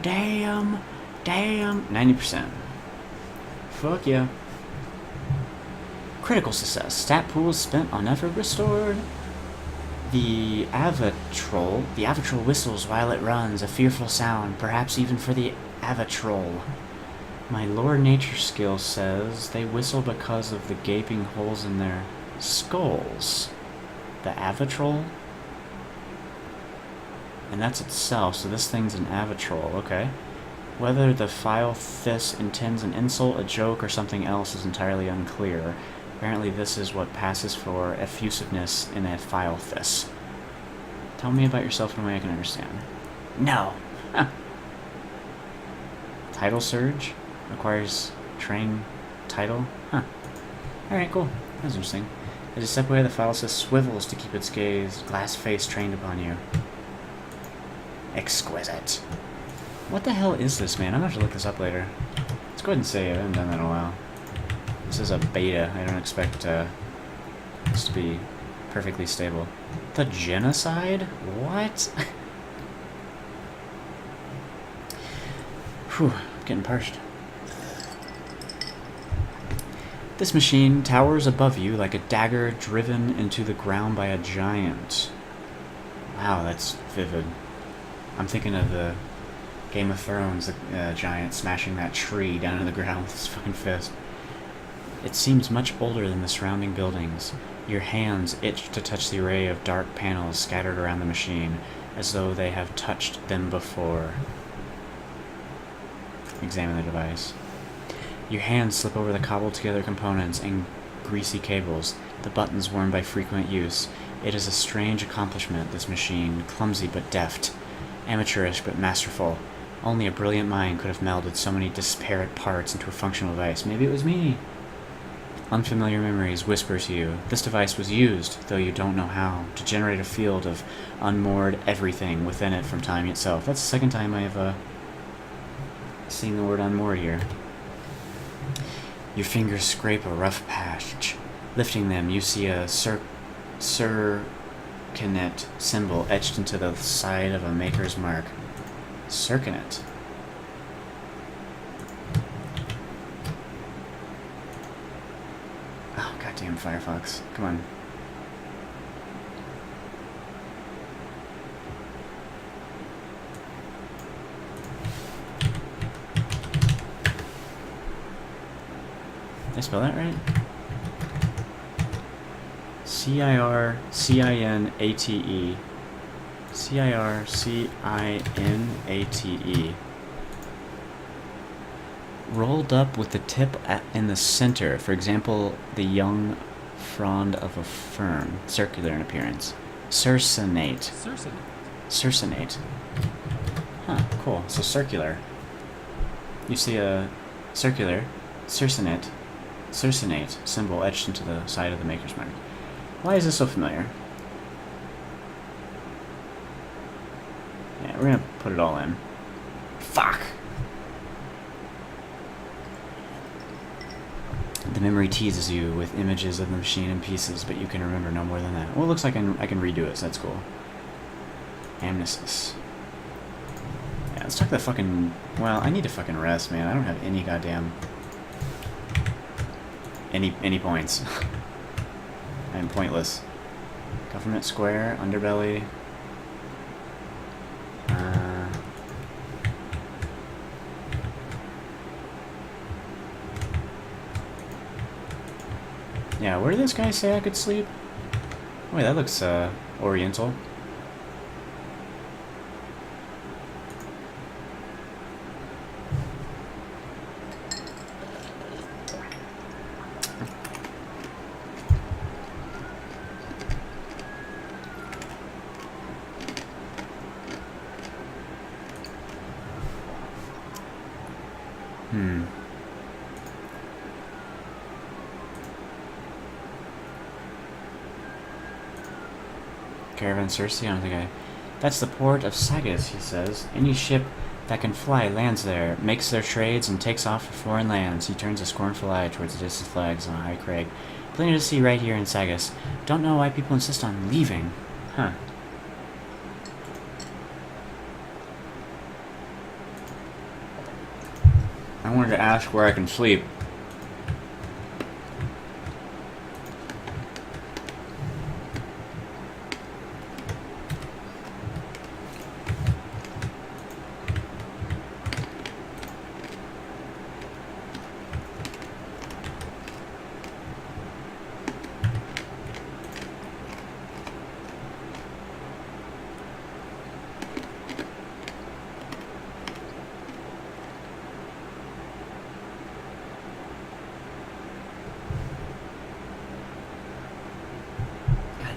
Damn. 90%. Fuck yeah. Critical success. Stat pools spent on effort restored. The Avatrol whistles while it runs, a fearful sound, perhaps even for the Avatrol. My lore nature skill says they whistle because of the gaping holes in their skulls. The Avatrol? And that's itself, so this thing's an Avatrol, okay. Whether the Filthus intends an insult, a joke, or something else is entirely unclear. Apparently this is what passes for effusiveness in a Filthus. Tell me about yourself in a way I can understand. No! Tidal Surge? Requires train title? Huh. Alright, cool. That's interesting. As you step away, the Filthus swivels to keep its glass face trained upon you. Exquisite. What the hell is this, man? I'm gonna have to look this up later. Let's go ahead and save. I haven't done that in a while. This is a beta. I don't expect this to be perfectly stable. The genocide? What? Whew, getting parched. This machine towers above you like a dagger driven into the ground by a giant. Wow, that's vivid. I'm thinking of the Game of Thrones, the giant smashing that tree down into the ground with his fucking fist. It seems much older than the surrounding buildings. Your hands itch to touch the array of dark panels scattered around the machine, as though they have touched them before. Examine the device. Your hands slip over the cobbled-together components and greasy cables, the buttons worn by frequent use. It is a strange accomplishment, this machine, clumsy but deft, amateurish but masterful. Only a brilliant mind could have melded so many disparate parts into a functional device. Maybe it was me. Unfamiliar memories whisper to you. This device was used, though you don't know how, to generate a field of unmoored everything within it from time itself. That's the second time I've seen the word unmoored here. Your fingers scrape a rough patch. Lifting them, you see a circunet symbol etched into the side of a maker's mark. Circunet. Oh, goddamn Firefox. Come on. Did I spell that right? C-I-R-C-I-N-A-T-E. C-I-R-C-I-N-A-T-E. Rolled up with the tip in the center. For example, the young frond of a fern. Circular in appearance. Cercinate. Cercinate. Huh, cool. So circular. You see a circular, cercinate symbol etched into the side of the maker's mark. Why is this so familiar? Yeah, we're gonna put it all in. Fuck! The memory teases you with images of the machine in pieces, but you can remember no more than that. Well, it looks like I can redo it, so that's cool. Amnesis. Yeah, let's talk that fucking... Well, I need to fucking rest, man. I don't have any goddamn... Any points. I am pointless. Government Square, Underbelly. Yeah, where did this guy say I could sleep? Wait, that looks, oriental. Caravanseri, I don't think I... That's the port of Sagas, he says. Any ship that can fly lands there, makes their trades, and takes off for foreign lands. He turns a scornful eye towards the distant flags on a high crag. Plenty to see right here in Sagas. Don't know why people insist on leaving. Huh. I wanted to ask where I can sleep.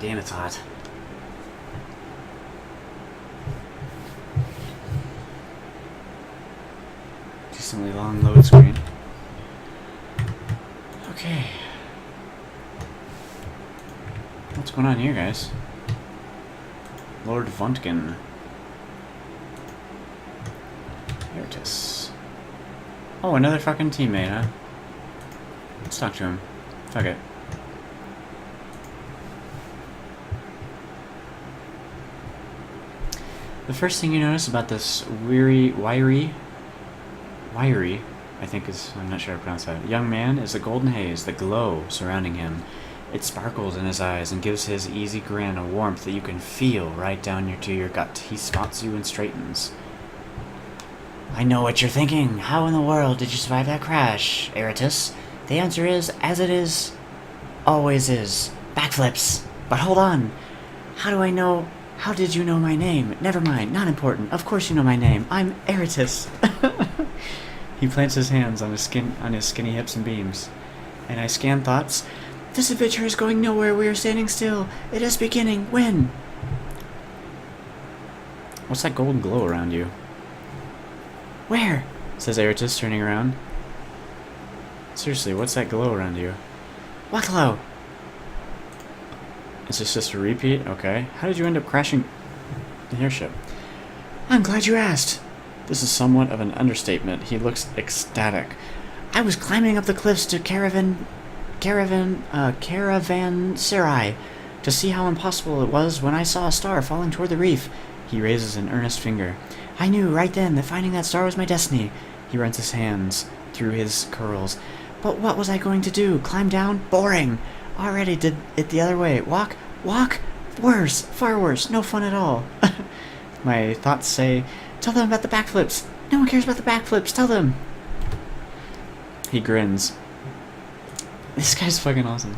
Damn, it's hot. Decently long load screen. Okay. What's going on here, guys? Lord Vuntkin. Veritas. Oh, another fucking teammate, huh? Let's talk to him. Fuck it. The first thing you notice about this wiry, I think is, I'm not sure how to pronounce that, young man is the golden haze, the glow surrounding him. It sparkles in his eyes and gives his easy grin a warmth that you can feel right down to your gut. He spots you and straightens. I know what you're thinking. How in the world did you survive that crash, Eritus? The answer is, as it is, always is. Backflips. But hold on. How do I know... How did you know my name? Never mind, not important. Of course you know my name. I'm Eritus. He plants his hands on his skinny hips and beams. And I scan thoughts. This adventure is going nowhere. We are standing still. It is beginning. When? What's that golden glow around you? Where? Says Eritus, turning around. Seriously, what's that glow around you? What glow? Is this just a repeat? Okay. How did you end up crashing the airship? I'm glad you asked. This is somewhat of an understatement. He looks ecstatic. I was climbing up the cliffs to Caravanseri to see how impossible it was when I saw a star falling toward the reef. He raises an earnest finger. I knew right then that finding that star was my destiny. He runs his hands through his curls. But what was I going to do? Climb down? Boring. Already did it the other way. Walk? Walk? Worse. Far worse. No fun at all. My thoughts say, tell them about the backflips. No one cares about the backflips. Tell them. He grins. This guy's fucking awesome.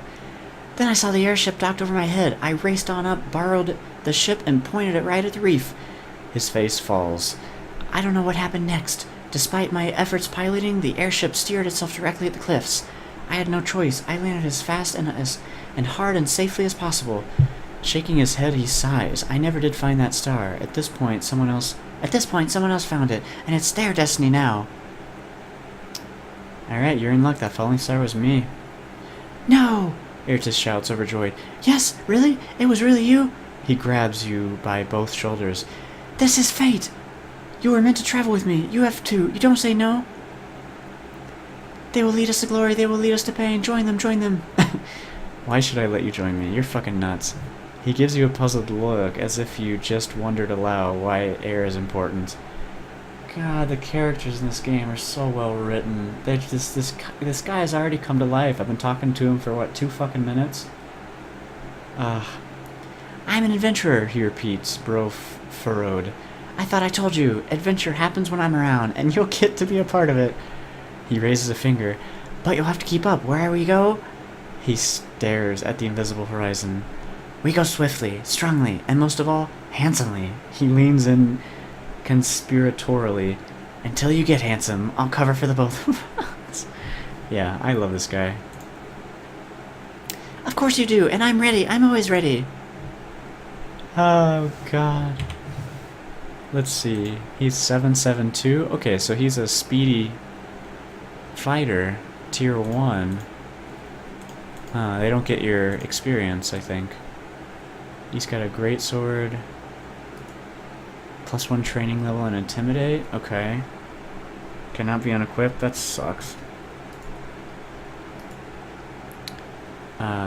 Then I saw the airship docked over my head. I raced on up, borrowed the ship, and pointed it right at the reef. His face falls. I don't know what happened next. Despite my efforts piloting, the airship steered itself directly at the cliffs. I had no choice. I landed as fast and hard and safely as possible. Shaking his head, he sighs. I never did find that star. At this point, someone else found it, and it's their destiny now. Alright, you're in luck. That falling star was me. No! Eritus shouts, overjoyed. Yes, really? It was really you? He grabs you by both shoulders. This is fate! You were meant to travel with me. You have to. You don't say no? They will lead us to glory. They will lead us to pain. Join them. Join them. Why should I let you join me? You're fucking nuts. He gives you a puzzled look, as if you just wondered aloud why air is important. God, the characters in this game are so well written. They're just, this guy has already come to life. I've been talking to him for, what, 2 fucking minutes? I'm an adventurer, he repeats, brow furrowed. I thought I told you. Adventure happens when I'm around, and you'll get to be a part of it. He raises a finger. But you'll have to keep up. Wherever we go... He stares at the invisible horizon. We go swiftly, strongly, and most of all, handsomely. He leans in conspiratorially. Until you get handsome, I'll cover for the both of us. Yeah, I love this guy. Of course you do, and I'm ready. I'm always ready. Oh, God. Let's see. He's 772. Okay, so he's a speedy fighter, tier 1. They don't get your experience, I think. He's got a great sword. +1 training level and intimidate. Okay. Cannot be unequipped. That sucks.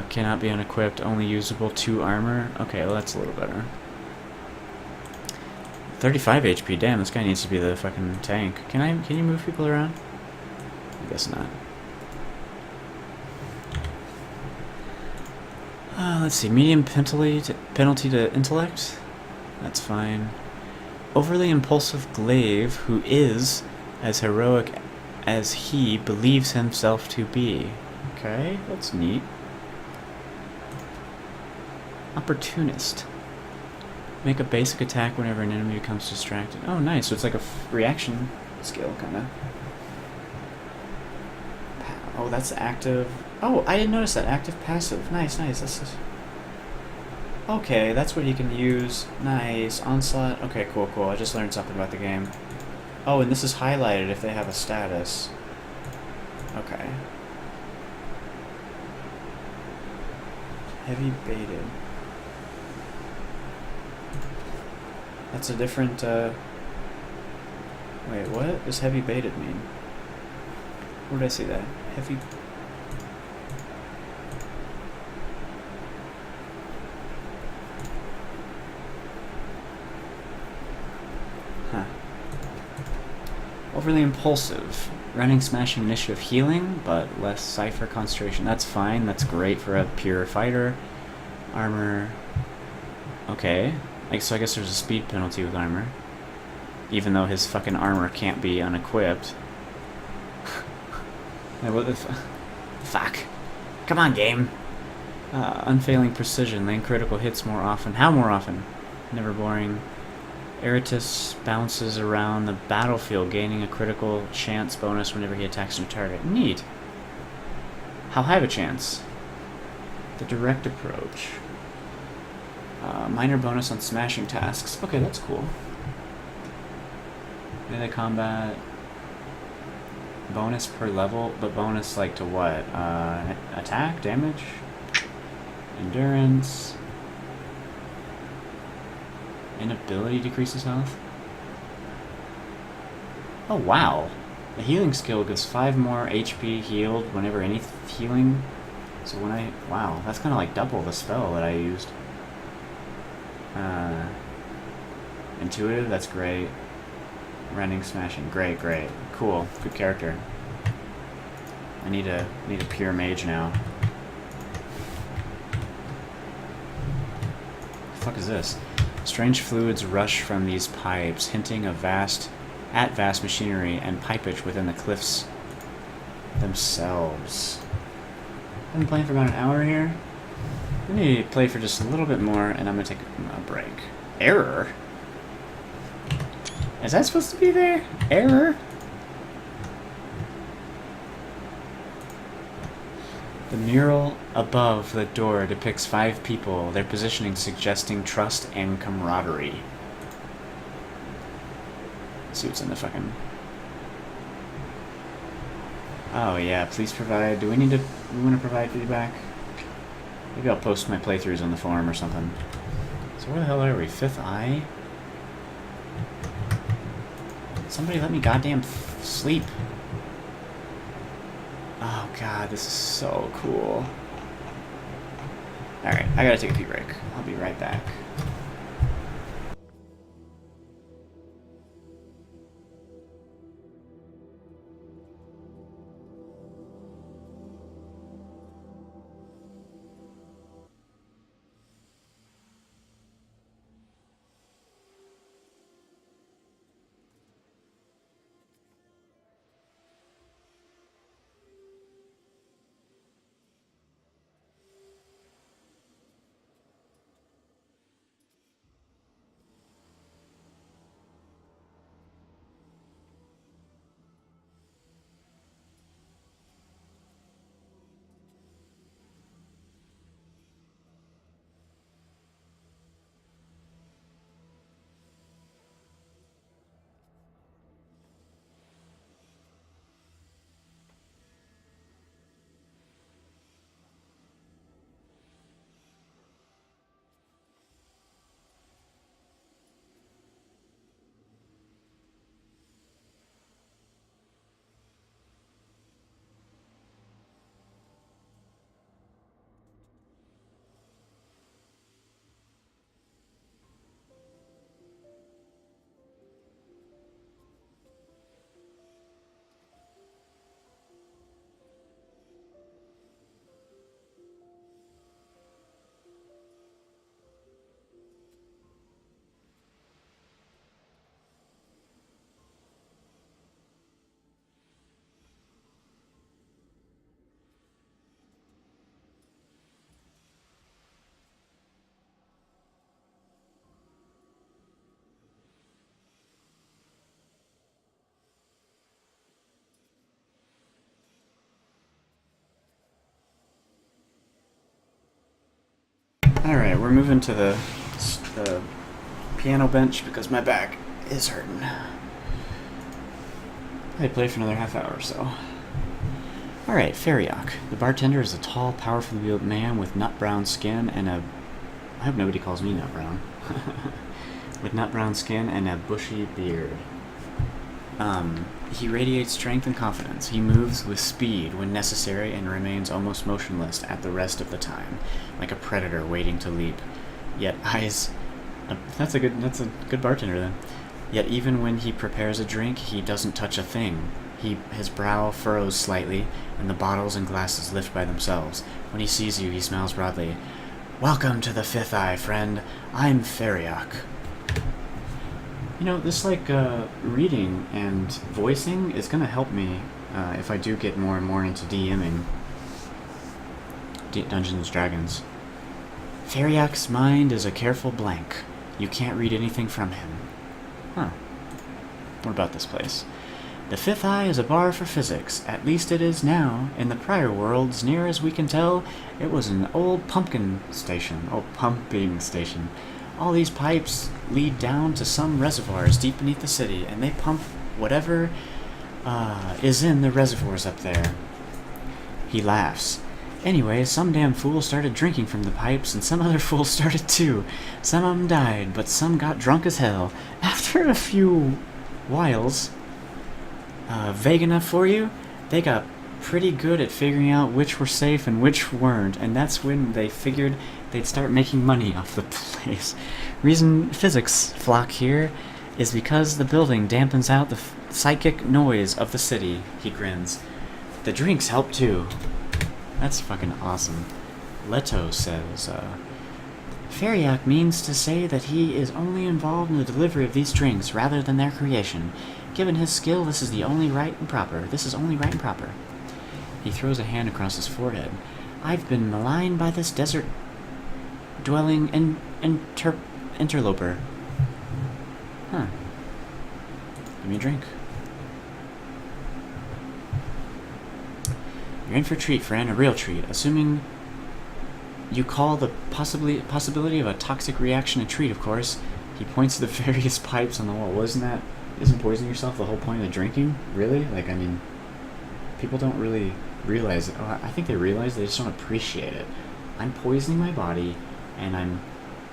Cannot be unequipped. Only usable 2 armor. Okay, well that's a little better. 35 HP. Damn, this guy needs to be the fucking tank. Can you move people around? I guess not. Let's see. Medium penalty to intellect. That's fine. Overly impulsive glaive who is as heroic as he believes himself to be. Okay, that's neat. Opportunist. Make a basic attack whenever an enemy becomes distracted. Oh, nice. So it's like a reaction skill, kind of. Oh, that's active. Oh, I didn't notice that. Active, passive. Nice, nice. This is... Okay, that's what you can use. Nice. Onslaught. Okay, cool, cool. I just learned something about the game. Oh, and this is highlighted if they have a status. Okay. Heavy baited. That's a different, Wait, what does heavy baited mean? Where did I see that? Heavy... Huh. Overly impulsive. Running, smashing, initiative, healing, but less cipher concentration. That's fine. That's great for a pure fighter. Armor... Okay. So I guess there's a speed penalty with armor. Even though his fucking armor can't be unequipped. What the fuck? Come on, game! Unfailing precision. Land critical hits more often. How more often? Never boring. Eratus bounces around the battlefield, gaining a critical chance bonus whenever he attacks a new target. Neat. How high of a chance? The direct approach. Minor bonus on smashing tasks. Okay, that's cool. Melee combat. Bonus per level, but bonus like to what? Attack, damage, endurance, inability decreases health. Oh wow! The healing skill gives 5 more HP healed whenever any healing. So when I... Wow, that's kind of like double the spell that I used. Intuitive, that's great. Running, smashing, great, great. Cool, good character. I need a pure mage now. The fuck is this? Strange fluids rush from these pipes, hinting of vast machinery and pipage within the cliffs themselves. I've been playing for about an hour here. I need to play for just a little bit more, and I'm gonna take a break. Error? Is that supposed to be there? Error? The mural above the door depicts 5 people, their positioning suggesting trust and camaraderie. Let's see what's in the fucking... Oh yeah, please provide... Do we need to... We want to provide feedback? Maybe I'll post my playthroughs on the forum or something. So where the hell are we? 5th Eye? Somebody let me goddamn sleep. Oh god, this is so cool. Alright, I gotta take a pee break. I'll be right back. Alright, we're moving to the piano bench because my back is hurting. I play for another half hour or so. Alright, Feriak. The bartender is a tall, powerfully built man with nut brown skin and a... I hope nobody calls me nut brown. With nut brown skin and a bushy beard. He radiates strength and confidence. He moves with speed when necessary and remains almost motionless at the rest of the time, like a predator waiting to leap. Yet eyes... That's a good bartender then. Yet even when he prepares a drink, he doesn't touch a thing. His brow furrows slightly, and the bottles and glasses lift by themselves. When he sees you, he smiles broadly. Welcome to the Fifth Eye, friend. I'm Feriak. You know, this, reading and voicing is going to help me if I do get more and more into DMing Dungeons & Dragons. Feriak's mind is a careful blank. You can't read anything from him. Huh. What about this place? The Fifth Eye is a bar for physics. At least it is now. In the prior worlds, near as we can tell, it was an old pumping station. All these pipes lead down to some reservoirs deep beneath the city, and they pump whatever is in the reservoirs up there. He laughs. Anyway, some damn fool started drinking from the pipes, and some other fool started too. Some of them died, but some got drunk as hell. After a few whiles, vague enough for you, they got pretty good at figuring out which were safe and which weren't, and that's when they figured they'd start making money off the place. Reason physics flock here is because the building dampens out the psychic noise of the city. He grins. The drinks help too. That's fucking awesome. Leto says, Feriak means to say that he is only involved in the delivery of these drinks rather than their creation. Given his skill, this is only right and proper. He throws a hand across his forehead. I've been maligned by this desert-dwelling interloper. Huh. Give me a drink. You're in for a treat, friend, a real treat. Assuming you call the possibility of a toxic reaction a treat, of course. He points to the various pipes on the wall. Isn't poisoning yourself the whole point of drinking? Really? People don't really realize it. Oh, I think they realize, they just don't appreciate it. I'm poisoning my body, and I'm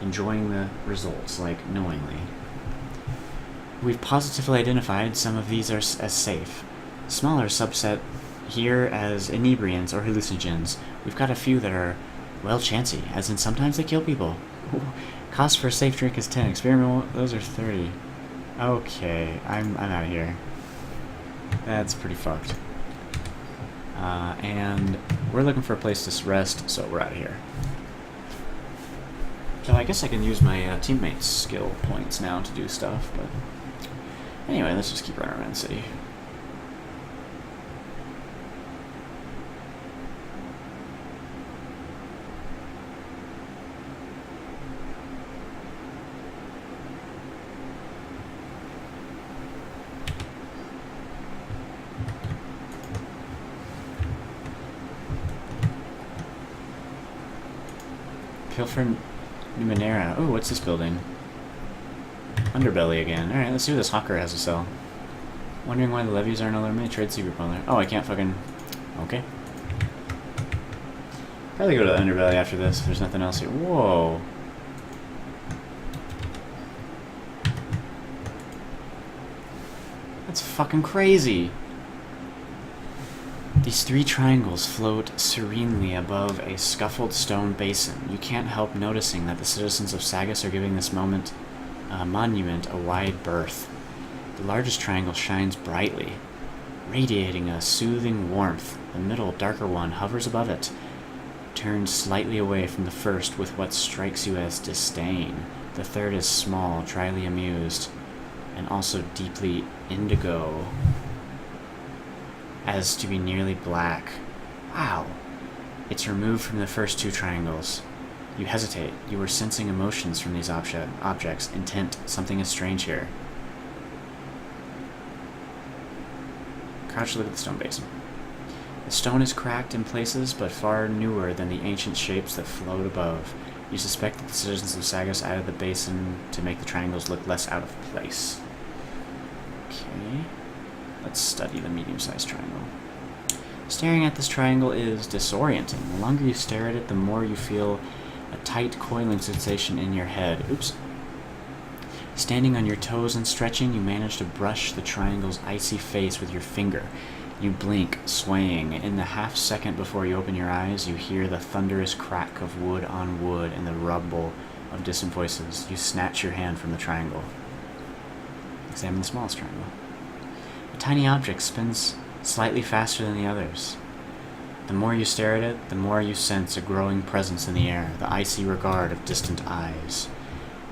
enjoying the results, knowingly. We've positively identified some of these as safe. Smaller subset here as inebriants or hallucinogens. We've got a few that are, chancy, as in sometimes they kill people. Ooh. Cost for a safe drink is 10. Experimental, those are 30. Okay, I'm out of here. That's pretty fucked. And we're looking for a place to rest, so we're out of here. So I guess I can use my teammates' skill points now to do stuff, but... Anyway, let's just keep running around the city. Pilfer Numenera. Oh, what's this building? Underbelly again. Alright, let's see what this hawker has to sell. Wondering why the levies aren't eliminated. Trade secret butler. Oh, I can't fucking... Okay. Probably go to the underbelly after this if there's nothing else here. Whoa. That's fucking crazy. These three triangles float serenely above a scuffled stone basin. You can't help noticing that the citizens of Sagus are giving this monument a wide berth. The largest triangle shines brightly, radiating a soothing warmth. The middle, darker one hovers above it, turned slightly away from the first with what strikes you as disdain. The third is small, dryly amused, and also deeply indigo, as to be nearly black. Wow. It's removed from the first two triangles. You hesitate. You are sensing emotions from these objects. Intent. Something is strange here. Crouch to look at the stone basin. The stone is cracked in places, but far newer than the ancient shapes that float above. You suspect that the citizens of Sagas added the basin to make the triangles look less out of place. Okay. Let's study the medium-sized triangle. Staring at this triangle is disorienting. The longer you stare at it, the more you feel a tight, coiling sensation in your head. Oops. Standing on your toes and stretching, you manage to brush the triangle's icy face with your finger. You blink, swaying. In the half-second before you open your eyes, you hear the thunderous crack of wood on wood and the rumble of distant voices. You snatch your hand from the triangle. Examine the smallest triangle. A tiny object spins slightly faster than the others. The more you stare at it, the more you sense a growing presence in the air, the icy regard of distant eyes.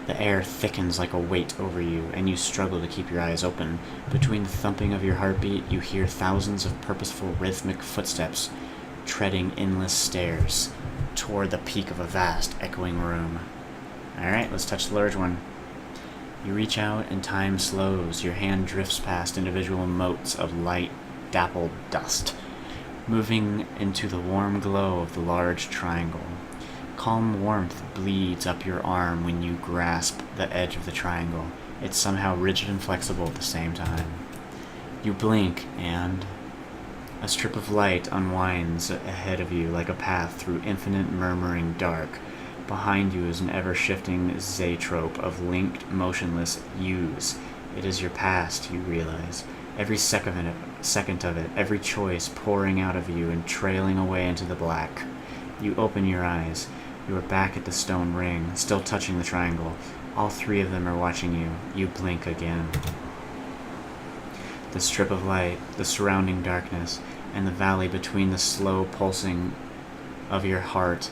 The air thickens like a weight over you, and you struggle to keep your eyes open. Between the thumping of your heartbeat, you hear thousands of purposeful, rhythmic footsteps treading endless stairs toward the peak of a vast, echoing room. Alright, let's touch the large one. You reach out, and time slows. Your hand drifts past individual motes of light, dappled dust, moving into the warm glow of the large triangle. Calm warmth bleeds up your arm when you grasp the edge of the triangle. It's somehow rigid and flexible at the same time. You blink, and a strip of light unwinds ahead of you like a path through infinite murmuring dark. Behind you is an ever-shifting zoetrope of linked, motionless U's. It is your past, you realize. Every second of it, every choice pouring out of you and trailing away into the black. You open your eyes. You are back at the stone ring, still touching the triangle. All three of them are watching you. You blink again. The strip of light, the surrounding darkness, and the valley between the slow pulsing of your heart.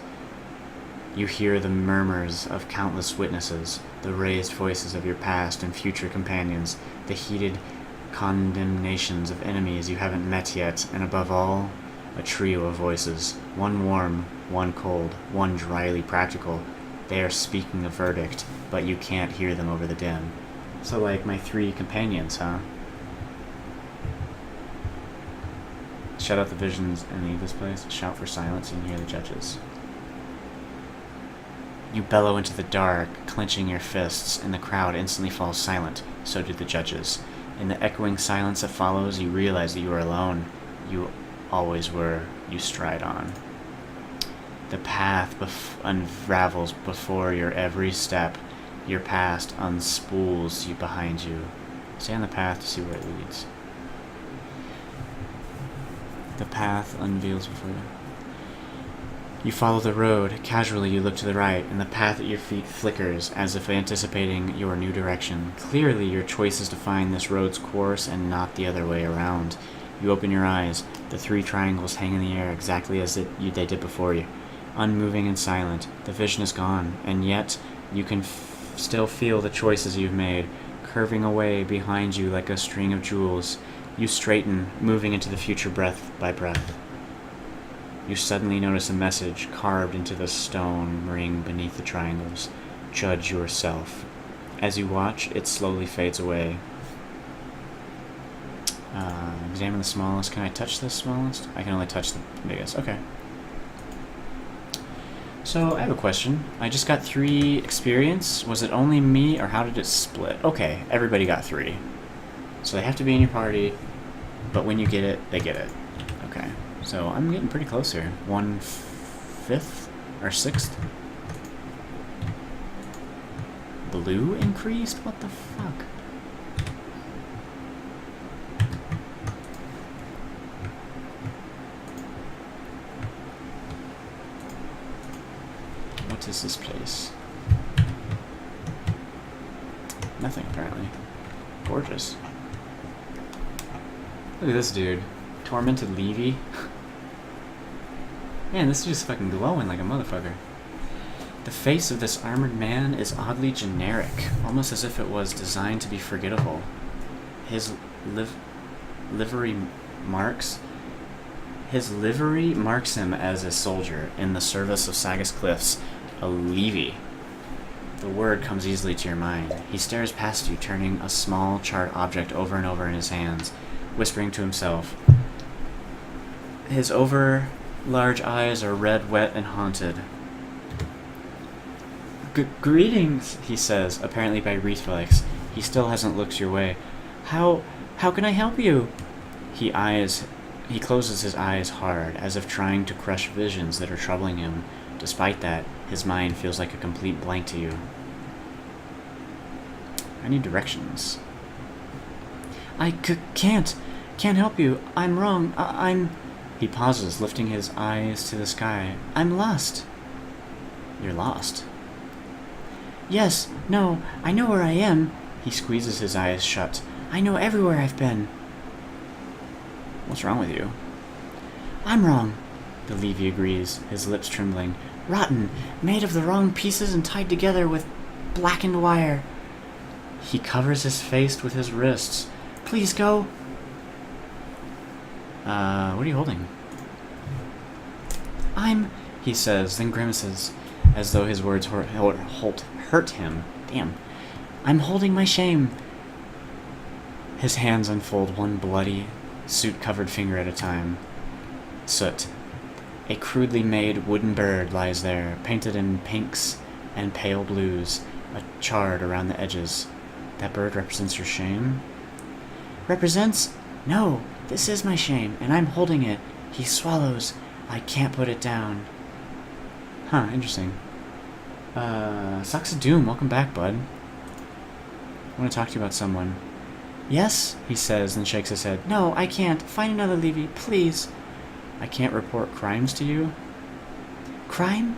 You hear the murmurs of countless witnesses, the raised voices of your past and future companions, the heated condemnations of enemies you haven't met yet, and above all, a trio of voices, one warm, one cold, one dryly practical. They are speaking a verdict, but you can't hear them over the din. So like my three companions, huh? Shut out the visions and leave this place. Shout for silence and hear the judges. You bellow into the dark, clenching your fists, and the crowd instantly falls silent. So do the judges. In the echoing silence that follows, you realize that you are alone. You always were. You stride on. The path unravels before your every step. Your past unspools you behind you. Stay on the path to see where it leads. The path unveils before you. You follow the road. Casually you look to the right, and the path at your feet flickers, as if anticipating your new direction. Clearly your choice is to find this road's course and not the other way around. You open your eyes. The three triangles hang in the air exactly as they did before you. Unmoving and silent. The vision is gone, and yet you can still feel the choices you've made, curving away behind you like a string of jewels. You straighten, moving into the future breath by breath. You suddenly notice a message carved into the stone ring beneath the triangles. Judge yourself. As you watch, it slowly fades away. Examine the smallest. Can I touch the smallest? I can only touch the biggest. Okay. So, I have a question. I just got 3 experience. Was it only me, or how did it split? Okay, everybody got 3. So they have to be in your party, but when you get it, they get it. Okay. So I'm getting pretty close here. 1/5 or 6th. Blue increased? What the fuck? What is this place? Nothing, apparently. Gorgeous. Look at this dude. Tormented Levy. Man, this dude's fucking glowing like a motherfucker. The face of this armored man is oddly generic, almost as if it was designed to be forgettable. His livery marks him as a soldier in the service of Sagas Cliffs, a Levy. The word comes easily to your mind. He stares past you, turning a small chart object over and over in his hands, whispering to himself. His over-large eyes are red, wet, and haunted. Greetings, he says, apparently by reflex. He still hasn't looked your way. How can I help you? He closes his eyes hard, as if trying to crush visions that are troubling him. Despite that, his mind feels like a complete blank to you. I need directions. I can't help you. I'm wrong. I'm... He pauses, lifting his eyes to the sky. I'm lost. You're lost? Yes, no, I know where I am. He squeezes his eyes shut. I know everywhere I've been. What's wrong with you? I'm wrong, the Levy agrees, his lips trembling. Rotten, made of the wrong pieces and tied together with blackened wire. He covers his face with his wrists. Please go. What are you holding? He says, then grimaces, as though his words hurt him. Damn. I'm holding my shame. His hands unfold one bloody, soot-covered finger at a time. Soot. A crudely made wooden bird lies there, painted in pinks and pale blues, charred around the edges. That bird represents your shame? Represents? No, this is my shame, and I'm holding it. He swallows. I can't put it down. Huh, interesting. Socks of Doom, welcome back, bud. I want to talk to you about someone. Yes, he says, then shakes his head. No, I can't. Find another Levy, please. I can't report crimes to you? Crime?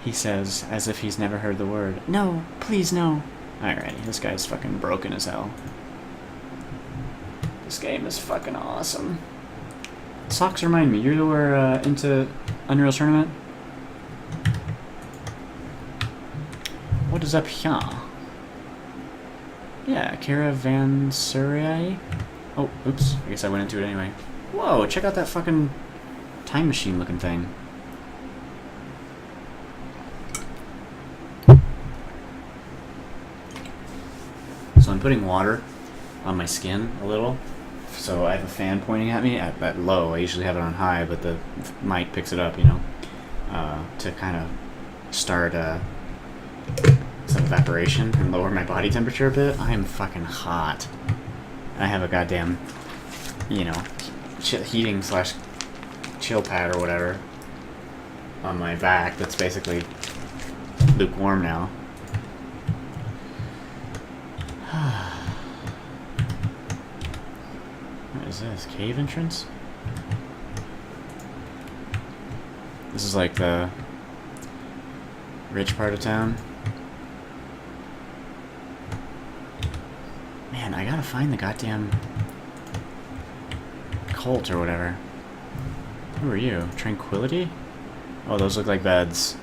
He says, as if he's never heard the word. No, please, no. Alrighty, this guy's fucking broken as hell. This game is fucking awesome. Socks remind me, you were into Unreal Tournament? What is up here? Yeah, Caravanseri. Oh, oops. I guess I went into it anyway. Whoa, check out that fucking time machine looking thing. So I'm putting water on my skin a little. So I have a fan pointing at me at low. I usually have it on high, but the mic picks it up, you know, to kind of start some evaporation and lower my body temperature a bit. I am fucking hot. I have a goddamn, you know, heating / chill pad or whatever on my back that's basically lukewarm now. What is this? Cave entrance? This is like the rich part of town. Man, I gotta find the goddamn cult or whatever. Who are you? Tranquility? Oh, those look like beds.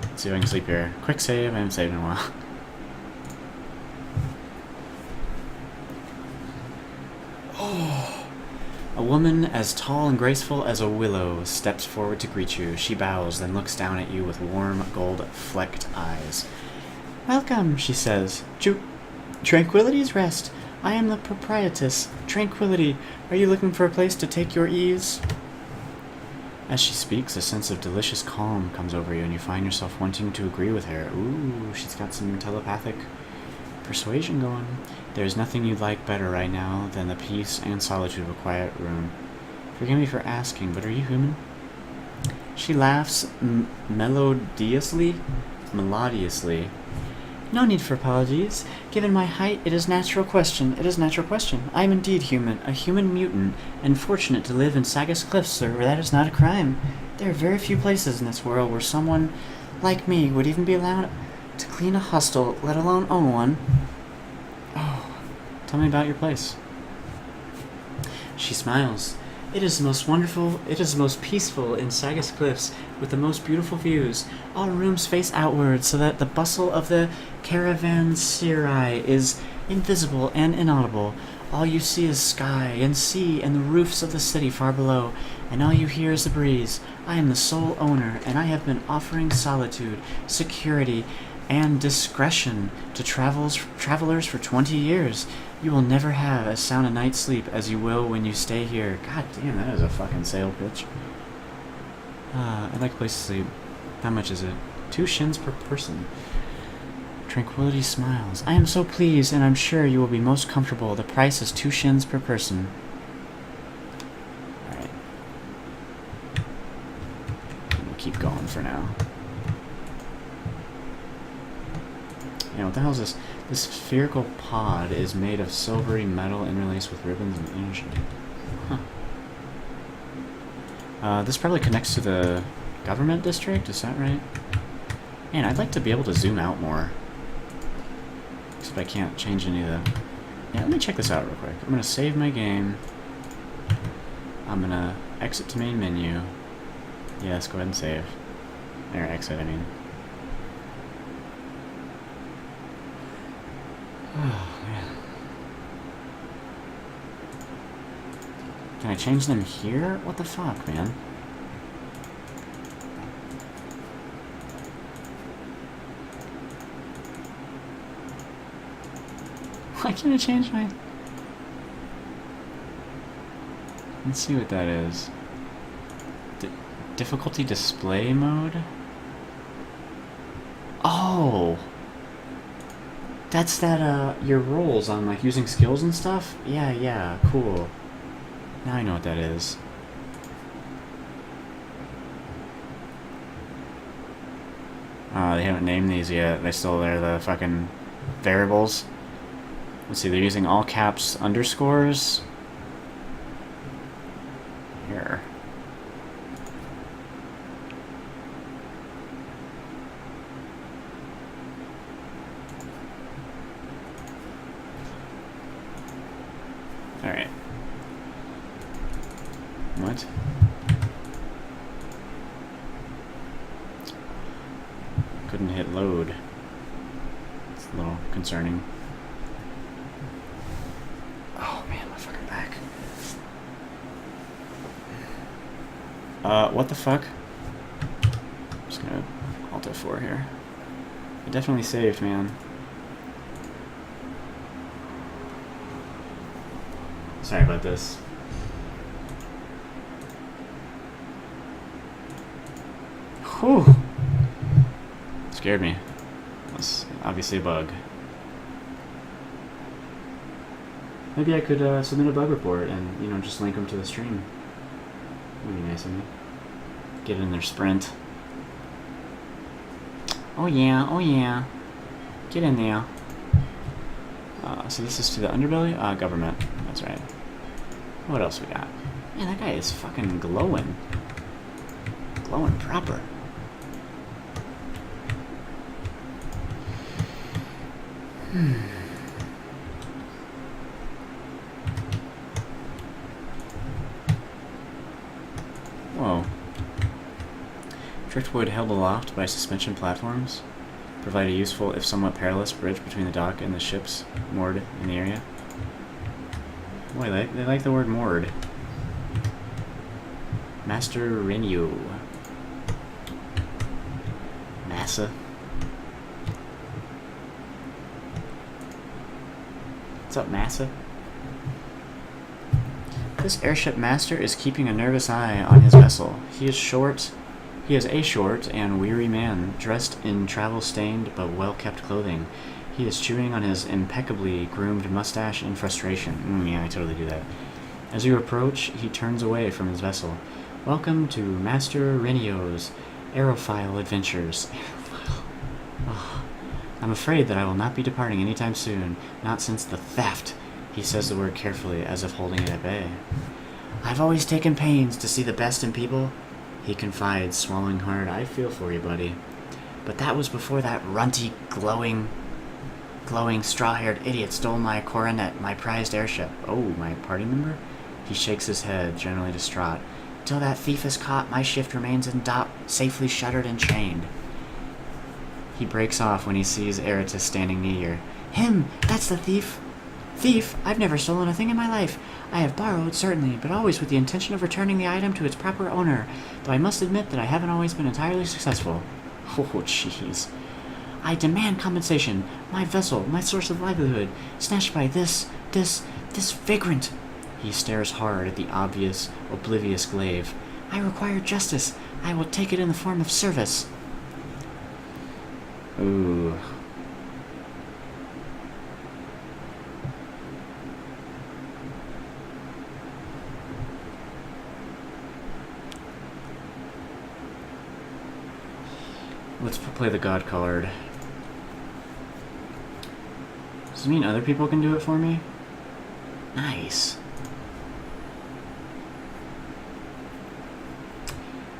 Let's see if I can sleep here. Quick save. I haven't saved in a while. A woman as tall and graceful as a willow steps forward to greet you. She bows, then looks down at you with warm, gold-flecked eyes. Welcome, she says. Tranquility's rest. I am the proprietress. Tranquility, are you looking for a place to take your ease? As she speaks, a sense of delicious calm comes over you, and you find yourself wanting to agree with her. Ooh, she's got some telepathic persuasion going. There's nothing you'd like better right now than the peace and solitude of a quiet room. Forgive me for asking, but are you human? She laughs melodiously. No need for apologies. Given my height, it is natural question. I am indeed human, a human mutant, and fortunate to live in Sagas Cliffs, sir, where that is not a crime. There are very few places in this world where someone like me would even be allowed to clean a hostel, let alone own one. Oh, tell me about your place. She smiles. It is the most wonderful, it is the most peaceful in Sagas Cliffs, with the most beautiful views. All rooms face outward, so that the bustle of the Caravanseri is invisible and inaudible. All you see is sky and sea and the roofs of the city far below, and all you hear is the breeze. I am the sole owner, and I have been offering solitude, security, and discretion to travelers for 20 years. You will never have as sound a night's sleep as you will when you stay here. God damn, that is a fucking sale pitch. I'd like a place to sleep. How much is it? 2 shins per person. Tranquility smiles. I am so pleased, and I'm sure you will be most comfortable. The price is 2 shins per person. Alright. We'll keep going for now. Yeah, what the hell is this? This spherical pod is made of silvery metal interlaced with ribbons and energy. Huh. This probably connects to the government district, is that right? Man, I'd like to be able to zoom out more. Except I can't change any of the... Yeah, let me check this out real quick. I'm going to save my game. I'm going to exit to main menu. Yes, go ahead and save. Or exit, I mean. Oh, man. Can I change them here? What the fuck, man? Why can't I change my... Let's see what that is. Difficulty display mode? Oh! That's that, your rolls on, like, using skills and stuff? Yeah, cool. Now I know what that is. They haven't named these yet. They still, they're the fucking variables. Let's see, they're using all caps underscores. Here. Alright. What? Couldn't hit load. It's a little concerning. Oh man, my fucking back. What the fuck? I'm just gonna Alt F4 here. I definitely saved, man. Sorry about this. Whew. Scared me. That's obviously a bug. Maybe I could submit a bug report and, you know, just link them to the stream. That'd be nice of me. Get in their sprint. Oh yeah. Get in there. So this is to the underbelly? Government. That's right. What else we got? Man, that guy is fucking glowing. Glowing proper. Whoa. Driftwood held aloft by suspension platforms provide a useful, if somewhat perilous, bridge between the dock and the ships moored in the area. Boy, they like the word moored. Master Renew. NASA. What's up, NASA? This airship master is keeping a nervous eye on his vessel. He is a short and weary man, dressed in travel-stained but well-kept clothing. He is chewing on his impeccably groomed mustache in frustration. Yeah, I totally do that. As you approach, he turns away from his vessel. Welcome to Master Renio's Aerophile Adventures. Aerophile. Oh, I'm afraid that I will not be departing anytime soon, not since the theft. He says the word carefully, as if holding it at bay. I've always taken pains to see the best in people, he confides, swallowing hard. I feel for you, buddy. But that was before that runty, glowing, straw-haired idiot stole my coronet, my prized airship. Oh, my party member? He shakes his head, generally distraught. Till that thief is caught, my shift remains in dock, safely shuttered and chained. He breaks off when he sees Eratus standing near. Him! That's the thief! Thief! I've never stolen a thing in my life. I have borrowed, certainly, but always with the intention of returning the item to its proper owner, though I must admit that I haven't always been entirely successful. Oh, jeez. I demand compensation. My vessel, my source of livelihood, snatched by this vagrant. He stares hard at the obvious, oblivious glaive. I require justice. I will take it in the form of service. Ooh. Let's play the god card. Does it mean other people can do it for me? Nice.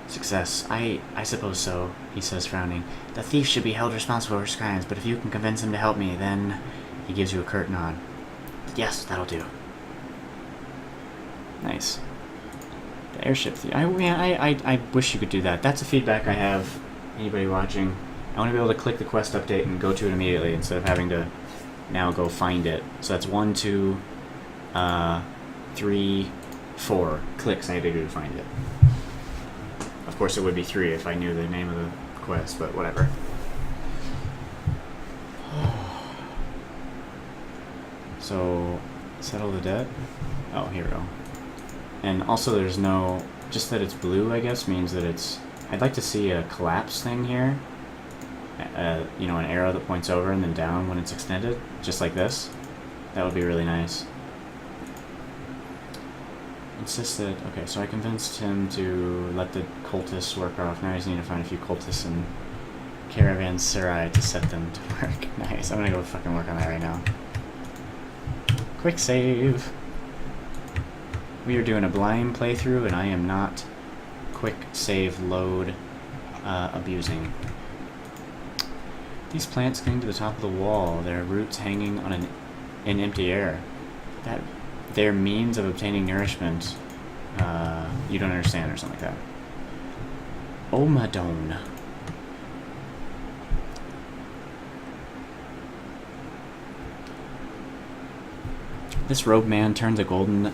Success. I suppose so, he says, frowning. The thief should be held responsible for his crimes, but if you can convince him to help me, then... He gives you a curt nod. Yes, that'll do. Nice. The airship thief. I wish you could do that. That's a feedback I have. Anybody watching? I want to be able to click the quest update and go to it immediately instead of having to now go find it. So that's 1, 2, 3, 4 clicks I had to do to find it. Of course, it would be 3 if I knew the name of the quest, but whatever. So, settle the debt? Oh, here we go. And also there's no... Just that it's blue, I guess, means that it's... I'd like to see a collapse thing here. You know, an arrow that points over and then down when it's extended. Just like this. That would be really nice. Insisted... Okay, so I convinced him to let the cultists work off. Now I just need to find a few cultists in Caravanseri to set them to work. Nice, I'm gonna go fucking work on that right now. Quick save! We are doing a blind playthrough and I am not quick save load abusing. These plants cling to the top of the wall, their roots hanging on in empty air. That their means of obtaining nourishment, you don't understand or something like that. Omadone. This robed man turns a golden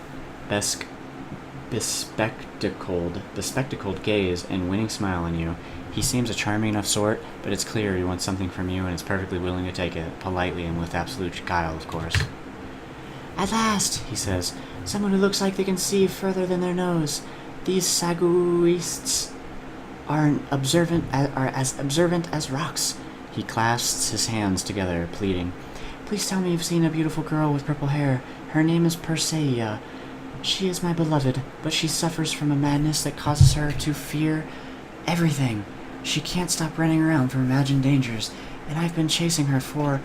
bespectacled gaze and winning smile on you. He seems a charming enough sort, but it's clear he wants something from you and is perfectly willing to take it, politely and with absolute guile, of course. At last, he says, someone who looks like they can see further than their nose. These saguists are as observant as rocks. He clasps his hands together, pleading. Please tell me you've seen a beautiful girl with purple hair. Her name is Perseia. She is my beloved, but she suffers from a madness that causes her to fear everything. She can't stop running around from imagined dangers, and I've been chasing her for,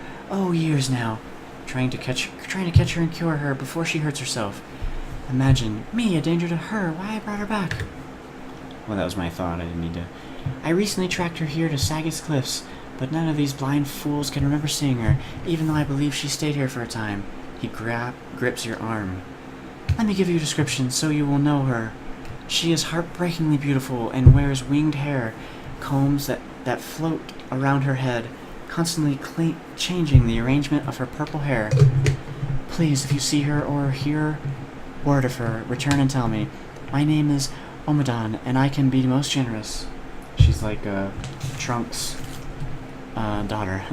years now, trying to catch her and cure her before she hurts herself. Imagine me a danger to her. Why I brought her back? Well, that was my thought. I didn't need to. I recently tracked her here to Sagus Cliffs, but none of these blind fools can remember seeing her, even though I believe she stayed here for a time. He grips your arm. Let me give you a description so you will know her. She is heartbreakingly beautiful and wears winged hair, combs that float around her head, constantly changing the arrangement of her purple hair. Please, if you see her or hear word of her, return and tell me. My name is Omadon, and I can be most generous. She's like Trunks' daughter.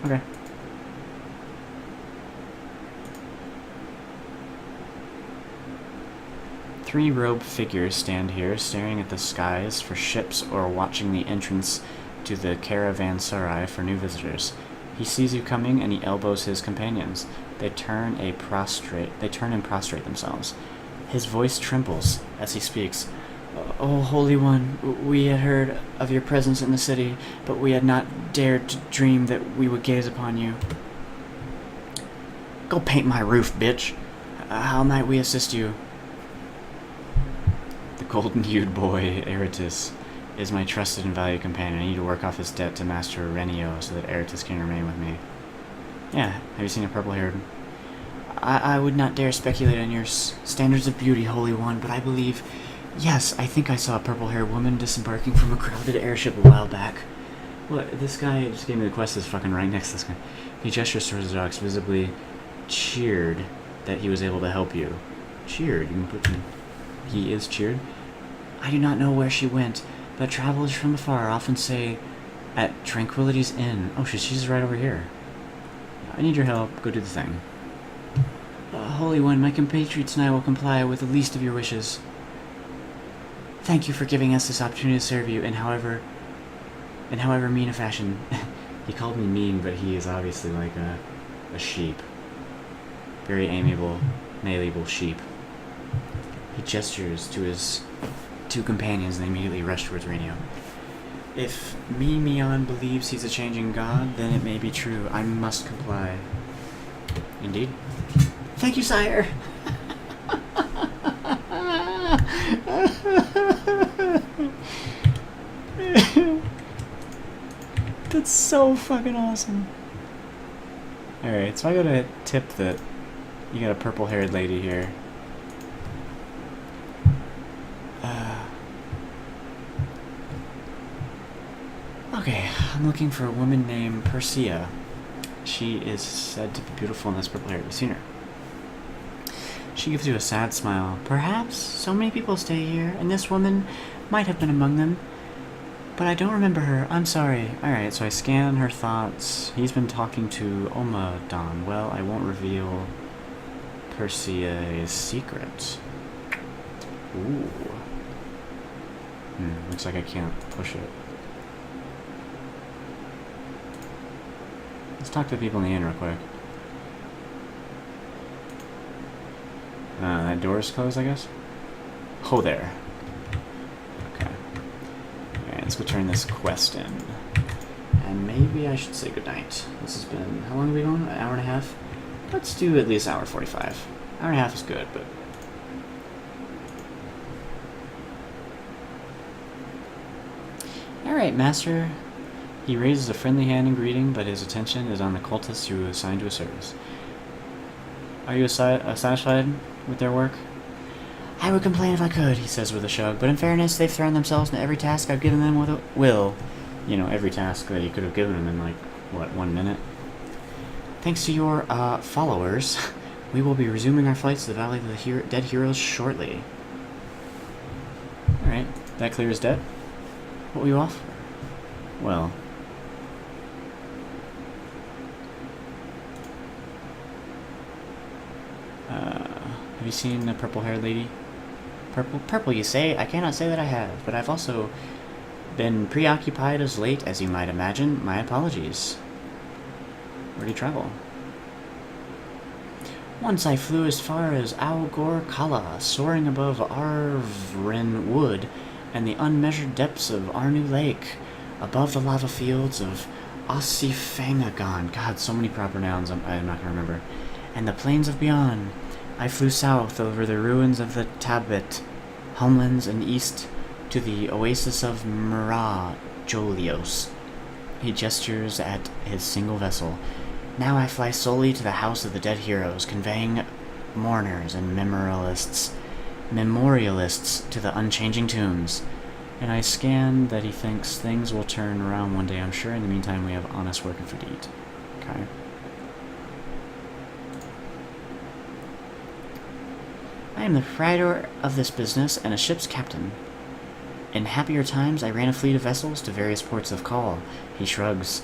Okay. Three robed figures stand here, staring at the skies for ships or watching the entrance to the Caravanseri for new visitors. He sees you coming, and he elbows his companions. They turn and prostrate themselves. His voice trembles as he speaks. O Holy One, we had heard of your presence in the city, but we had not dared to dream that we would gaze upon you. Go paint my roof, bitch. How might we assist you? The golden-hued boy, Eratus, is my trusted and valued companion. I need to work off his debt to Master Renio so that Eratus can remain with me. Yeah, have you seen a purple-haired... I would not dare speculate on your standards of beauty, Holy One, but I believe... Yes, I think I saw a purple-haired woman disembarking from a crowded airship a while back. What? This guy just gave me the quest that's fucking right next to this guy. He gestures towards the dogs, visibly cheered that he was able to help you. Cheered? You can put him... He is cheered? I do not know where she went, but travelers from afar often say at Tranquility's Inn. Oh, she's right over here. I need your help. Go do the thing. Holy One, my compatriots and I will comply with the least of your wishes. Thank you for giving us this opportunity to serve you in however mean a fashion. He called me mean, but he is obviously like a sheep. Very amiable, malleable sheep. He gestures to his two companions and they immediately rush towards radio. If Mion believes he's a changing god, then it may be true. I must comply. Indeed. Thank you, sire! That's so fucking awesome. Alright, so I got a tip that you got a purple-haired lady here. Okay, I'm looking for a woman named Persea. She is said to be beautiful in this purple hair. Have you seen her? She gives you a sad smile. Perhaps so many people stay here, and this woman might have been among them. But I don't remember her. I'm sorry. Alright, so I scan her thoughts. He's been talking to Omadon. Well, I won't reveal Persea's secret. Ooh. Looks like I can't push it. Let's talk to the people in the inn real quick. That door's closed, I guess? Oh, there. Okay. Alright, let's go turn this quest in. And maybe I should say goodnight. This has been... How long have we gone? An hour and a half? Let's do at least hour 45. Hour and a half is good, but... Alright, Master. He raises a friendly hand in greeting, but his attention is on the cultists you assigned to his service. Are you satisfied with their work? I would complain if I could, he says with a shrug, but in fairness, they've thrown themselves into every task I've given them with a will. You know, every task that you could have given them in, like, what, 1 minute? Thanks to your, followers, we will be resuming our flights to the Valley of the Dead Heroes shortly. Alright, that clears debt. What will you offer? Well... have you seen the purple-haired lady? Purple, you say? I cannot say that I have, but I've also been preoccupied as late as you might imagine. My apologies. Where do you travel? Once I flew as far as Algor Kala, soaring above Arvrin Wood and the unmeasured depths of Arnu Lake, above the lava fields of Ossifangagon. God, so many proper nouns I'm not going to remember. And the plains of beyond. I flew south over the ruins of the Tabit, homelands, and east to the oasis of Jolios. He gestures at his single vessel. Now I fly solely to the house of the dead heroes, conveying mourners and memorialists to the unchanging tombs. And I scan that he thinks things will turn around one day, I'm sure. In the meantime, we have honest work and food to eat. Okay. I am the proprietor of this business and a ship's captain. In happier times, I ran a fleet of vessels to various ports of call. He shrugs.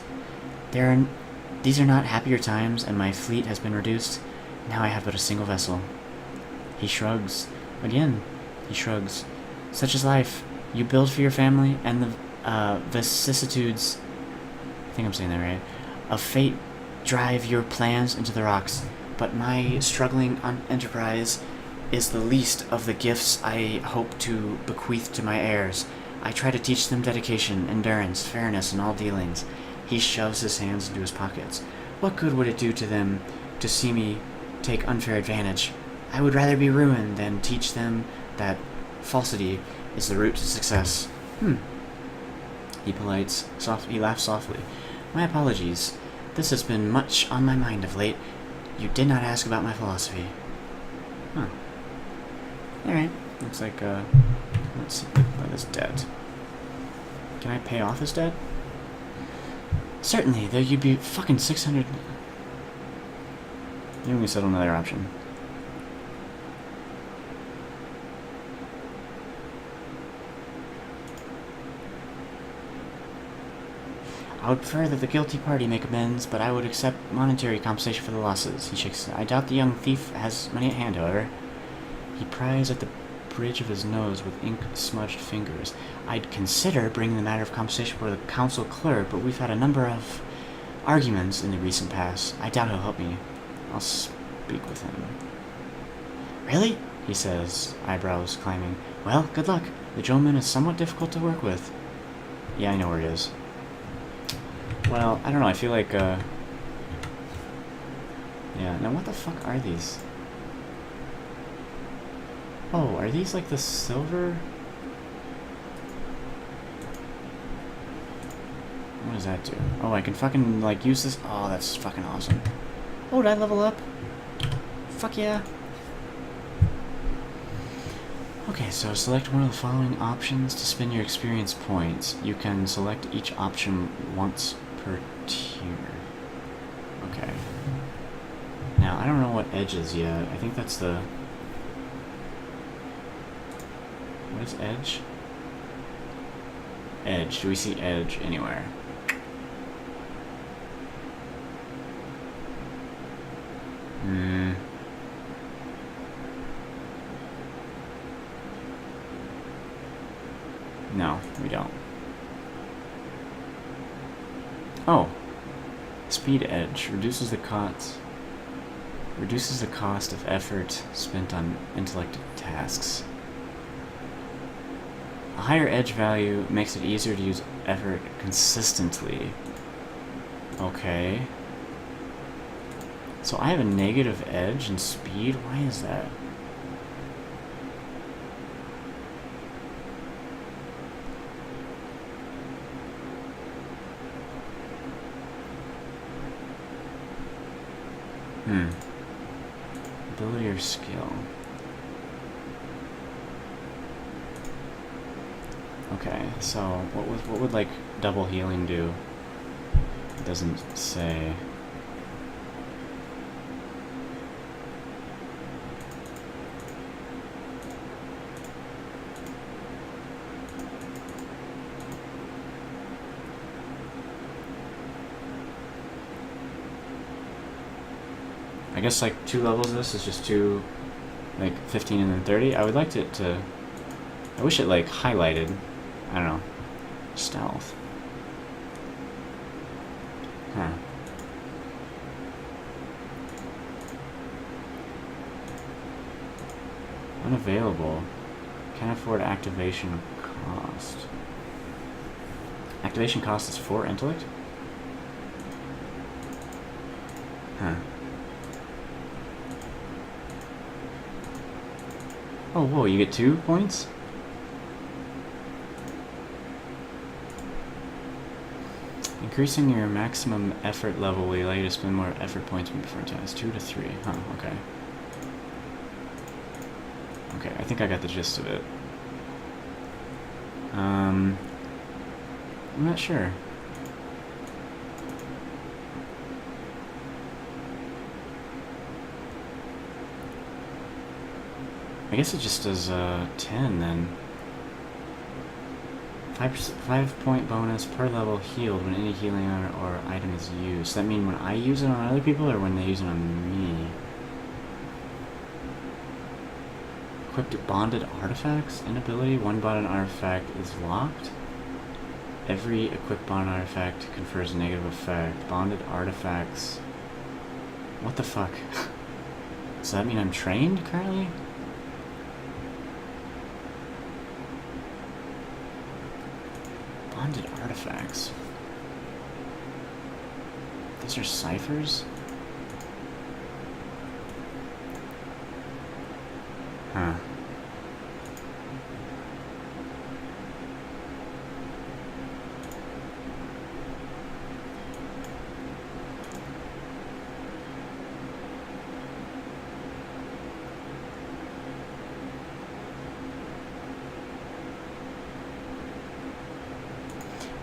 These are not happier times, and my fleet has been reduced. Now I have but a single vessel. He shrugs. Again, he shrugs. Such is life. You build for your family, and the vicissitudes, I think I'm saying that right, of fate drive your plans into the rocks. But my struggling enterprise is the least of the gifts I hope to bequeath to my heirs. I try to teach them dedication, endurance, fairness in all dealings. He shoves his hands into his pockets. What good would it do to them to see me take unfair advantage? I would rather be ruined than teach them that falsity is the route to success. He laughs softly. My apologies. This has been much on my mind of late. You did not ask about my philosophy. Huh. Alright. Looks like, let's see about this debt. Can I pay off his debt? Certainly, though you'd be fucking 600... Maybe we settle another option. I would prefer that the guilty party make amends, but I would accept monetary compensation for the losses. He shakes his head. I doubt the young thief has money at hand, however. He pries at the bridge of his nose with ink-smudged fingers. I'd consider bringing the matter of compensation before the council clerk, but we've had a number of arguments in the recent past. I doubt he'll help me. I'll speak with him. Really? he says, eyebrows climbing. Well, good luck. The gentleman is somewhat difficult to work with. Yeah, I know where he is. Well, I don't know, I feel like, yeah, now what the fuck are these? Oh, are these like the silver? What does that do? Oh, I can fucking, like, use this? Oh, that's fucking awesome. Oh, did I level up? Fuck yeah. Okay, so select one of the following options to spend your experience points. You can select each option once per tier. Okay. Now, I don't know what edge is yet. I think that's the... What is edge? Edge. Do we see edge anywhere? No, we don't. Oh. Speed edge. Reduces the cost of effort spent on intellect tasks. A higher edge value makes it easier to use effort consistently. Okay. So I have a negative edge in speed? Why is that? Ability or skill. Okay, so what would like double healing do? It doesn't say. I guess like 2 levels of this is just 2, like 15 and then 30. I would like it to, I wish it like highlighted, I don't know, stealth. Huh. Unavailable. Can't afford activation cost. Activation cost is 4 intellect? Huh. Oh, whoa, you get 2 points? Increasing your maximum effort level will allow you to spend more effort points before tasks. 2 to 3. Huh, okay. Okay, I think I got the gist of it. I'm not sure. I guess it just does 10 then. 5 point bonus per level healed when any healing or item is used. Does that mean when I use it on other people or when they use it on me? Equipped bonded artifacts? Inability. One bonded artifact is locked. Every equipped bonded artifact confers a negative effect. Bonded artifacts. What the fuck? Does that mean I'm trained currently? Bonded artifacts. These are ciphers? Huh.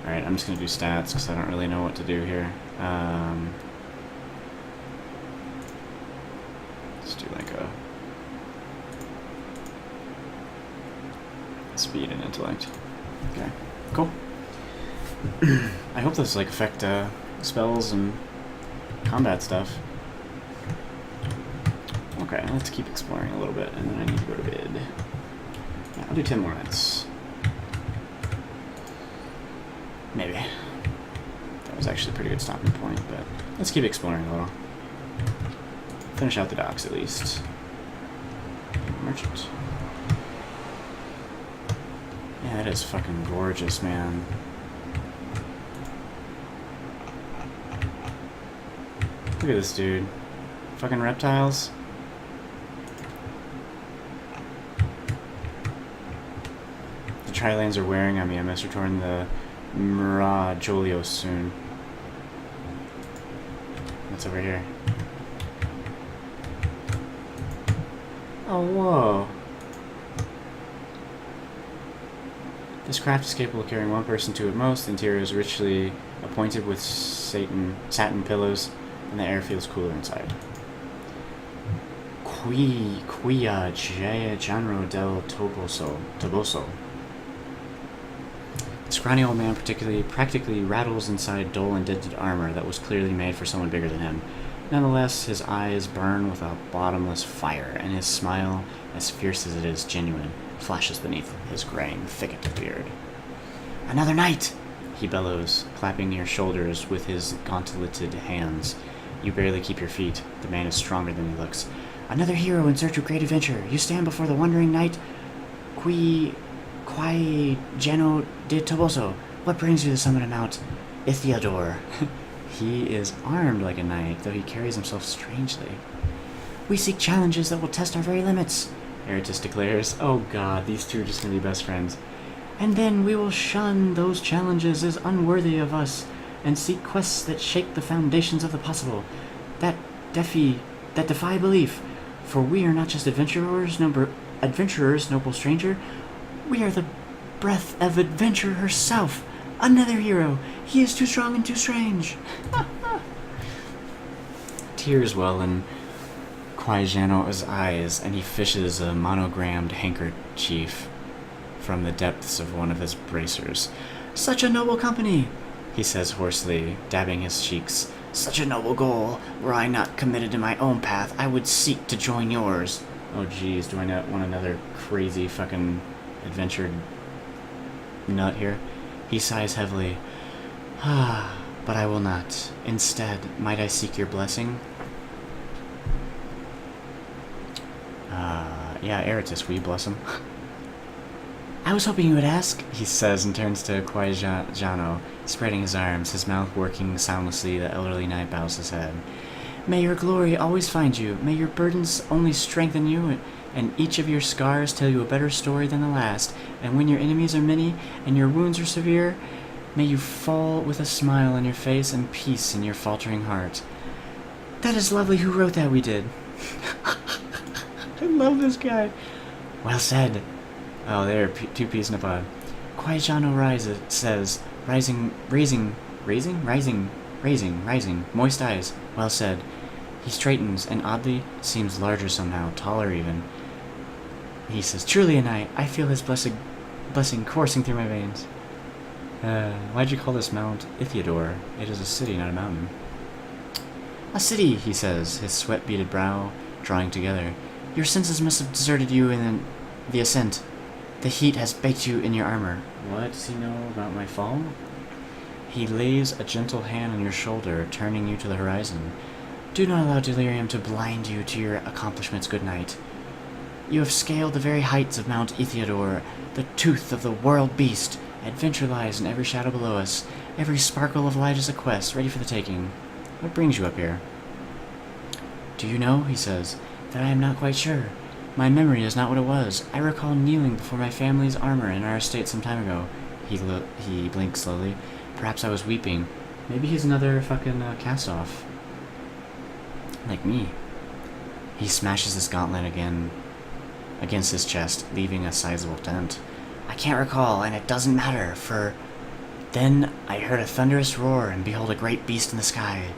Alright, I'm just going to do stats because I don't really know what to do here. Let's do like a speed and intellect. Okay, cool. I hope those like affect spells and combat stuff. Okay, let's keep exploring a little bit and then I need to go to bed. Yeah, I'll do 10 more minutes. Maybe. That was actually a pretty good stopping point, but let's keep exploring a little. Finish out the docks at least. merchant. Yeah, that is fucking gorgeous, man. Look at this dude. Fucking reptiles. The tri-lanes are wearing on me. I must return the Mirajolios soon. What's over here? Oh, whoa. This craft is capable of carrying one person to at most. The interior is richly appointed with satin pillows, and the air feels cooler inside. Quia Janro del Toboso. The scrawny old man practically rattles inside dull indented armor that was clearly made for someone bigger than him. Nonetheless, his eyes burn with a bottomless fire, and his smile, as fierce as it is genuine, flashes beneath his graying thicket of beard. "Another night!" he bellows, clapping your shoulders with his gauntleted hands. You barely keep your feet. The man is stronger than he looks. "Another hero in search of great adventure. You stand before the wondering knight, Quai Geno de Toboso. What brings you to the summit of Mount Ithiador?" He is armed like a knight, though he carries himself strangely. "We seek challenges that will test our very limits," Eratus declares. Oh god, these two are just going to be best friends. "And then we will shun those challenges as unworthy of us, and seek quests that shake the foundations of the possible, that defy belief. For we are not just adventurers, noble stranger. We are the breath of adventure herself. Another hero. He is too strong and too strange." Tears well in Quaijano's eyes, and he fishes a monogrammed handkerchief from the depths of one of his bracers. "Such a noble company," he says hoarsely, dabbing his cheeks. "Such a noble goal. Were I not committed to my own path, I would seek to join yours." Oh geez, do I not want another crazy fucking adventure nut here? He sighs heavily. "Ah, but I will not. Instead, might I seek your blessing?" Yeah, Eratus, will you bless him? "I was hoping you would ask," he says, and turns to Quaijano, spreading his arms, his mouth working soundlessly. The elderly knight bows his head. "May your glory always find you. May your burdens only strengthen you, and each of your scars tell you a better story than the last. And when your enemies are many, and your wounds are severe, may you fall with a smile on your face and peace in your faltering heart." "That is lovely. Who wrote that?" "We did." I love this guy. "Well said." Oh, there, two peas in a pod. Quaijano says, rising, moist eyes. "Well said." He straightens, and oddly, seems larger somehow, taller even. He says, "Truly a knight. I feel his blessing coursing through my veins." Why'd you call this Mount Ithiador? It is a city, not a mountain. "A city," he says, his sweat-beaded brow drawing together. "Your senses must have deserted you in the ascent. The heat has baked you in your armor." What does he know about my fall? He lays a gentle hand on your shoulder, turning you to the horizon. "Do not allow delirium to blind you to your accomplishments, good knight. You have scaled the very heights of Mount Ithiador, the tooth of the world beast. Adventure lies in every shadow below us. Every sparkle of light is a quest, ready for the taking. What brings you up here?" "Do you know," he says, "that I am not quite sure. My memory is not what it was. I recall kneeling before my family's armor in our estate some time ago." He blinks slowly. "Perhaps I was weeping. Maybe he's another fucking cast-off. Like me." He smashes his gauntlet again against his chest, leaving a sizable dent. "I can't recall, and it doesn't matter, for then I heard a thunderous roar, and behold a great beast in the sky.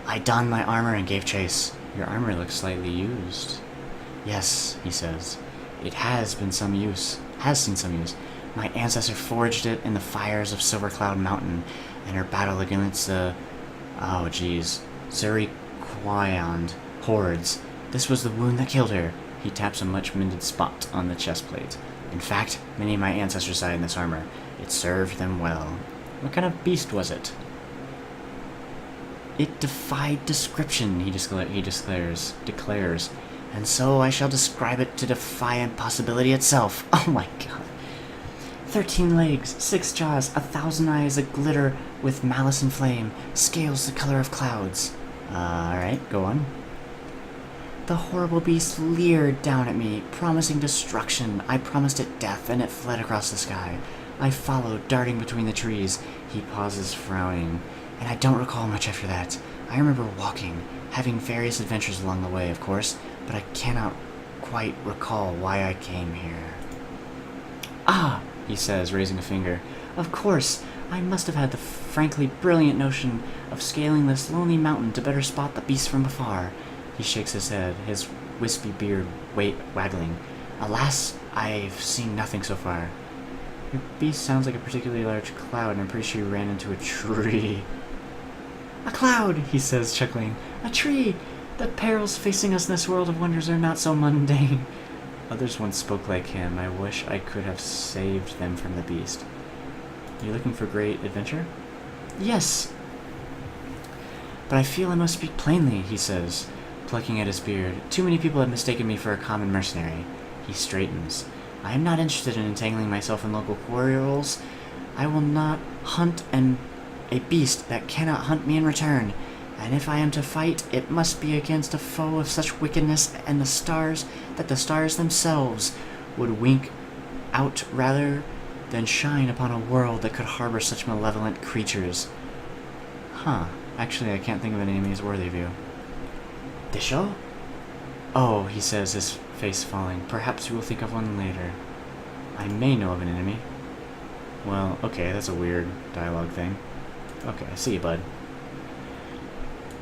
I donned my armor and gave chase." "Your armor looks slightly used." "Yes," he says. "It has seen some use. My ancestor forged it in the fires of Silver Cloud Mountain, and her battle against the Zeriquiand hordes. This was the wound that killed her." He taps a much-mended spot on the chest plate. "In fact, many of my ancestors died in this armor. It served them well." "What kind of beast was it?" "It defied description," he declares. and so I shall describe it to defy impossibility itself. Oh my god. 13 legs, 6 jaws, 1,000 eyes that glitter with malice and flame, scales the color of clouds. Alright, go on. The horrible beast leered down at me, promising destruction. I promised it death, and it fled across the sky. I followed, darting between the trees. He pauses, frowning, and I don't recall much after that. I remember walking, having various adventures along the way, of course, but I cannot quite recall why I came here. Ah, he says, raising a finger. Of course, I must have had the frankly brilliant notion of scaling this lonely mountain to better spot the beast from afar. He shakes his head, his wispy beard waggling. Alas, I've seen nothing so far. Your beast sounds like a particularly large cloud, and I'm pretty sure you ran into a tree. A cloud, he says, chuckling. A tree! The perils facing us in this world of wonders are not so mundane. Others once spoke like him. I wish I could have saved them from the beast. You looking for great adventure? Yes. But I feel I must speak plainly, he says, plucking at his beard. Too many people have mistaken me for a common mercenary. He straightens. I am not interested in entangling myself in local quarrels. I will not hunt a beast that cannot hunt me in return. And if I am to fight, it must be against a foe of such wickedness and the stars that the stars themselves would wink out rather than shine upon a world that could harbor such malevolent creatures. Huh. Actually, I can't think of any enemies worthy of you. Disho? Oh, he says, his face falling. Perhaps you will think of one later. I may know of an enemy. Well, okay, that's a weird dialogue thing. Okay, see you, bud.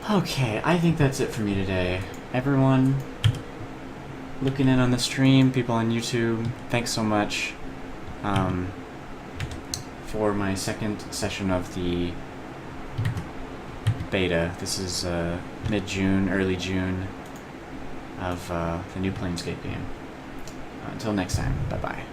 Okay, I think that's it for me today. Everyone looking in on the stream, people on YouTube, thanks so much for my second session of the beta. This is mid-June, early June of the new Planescape game. Until next time, bye-bye.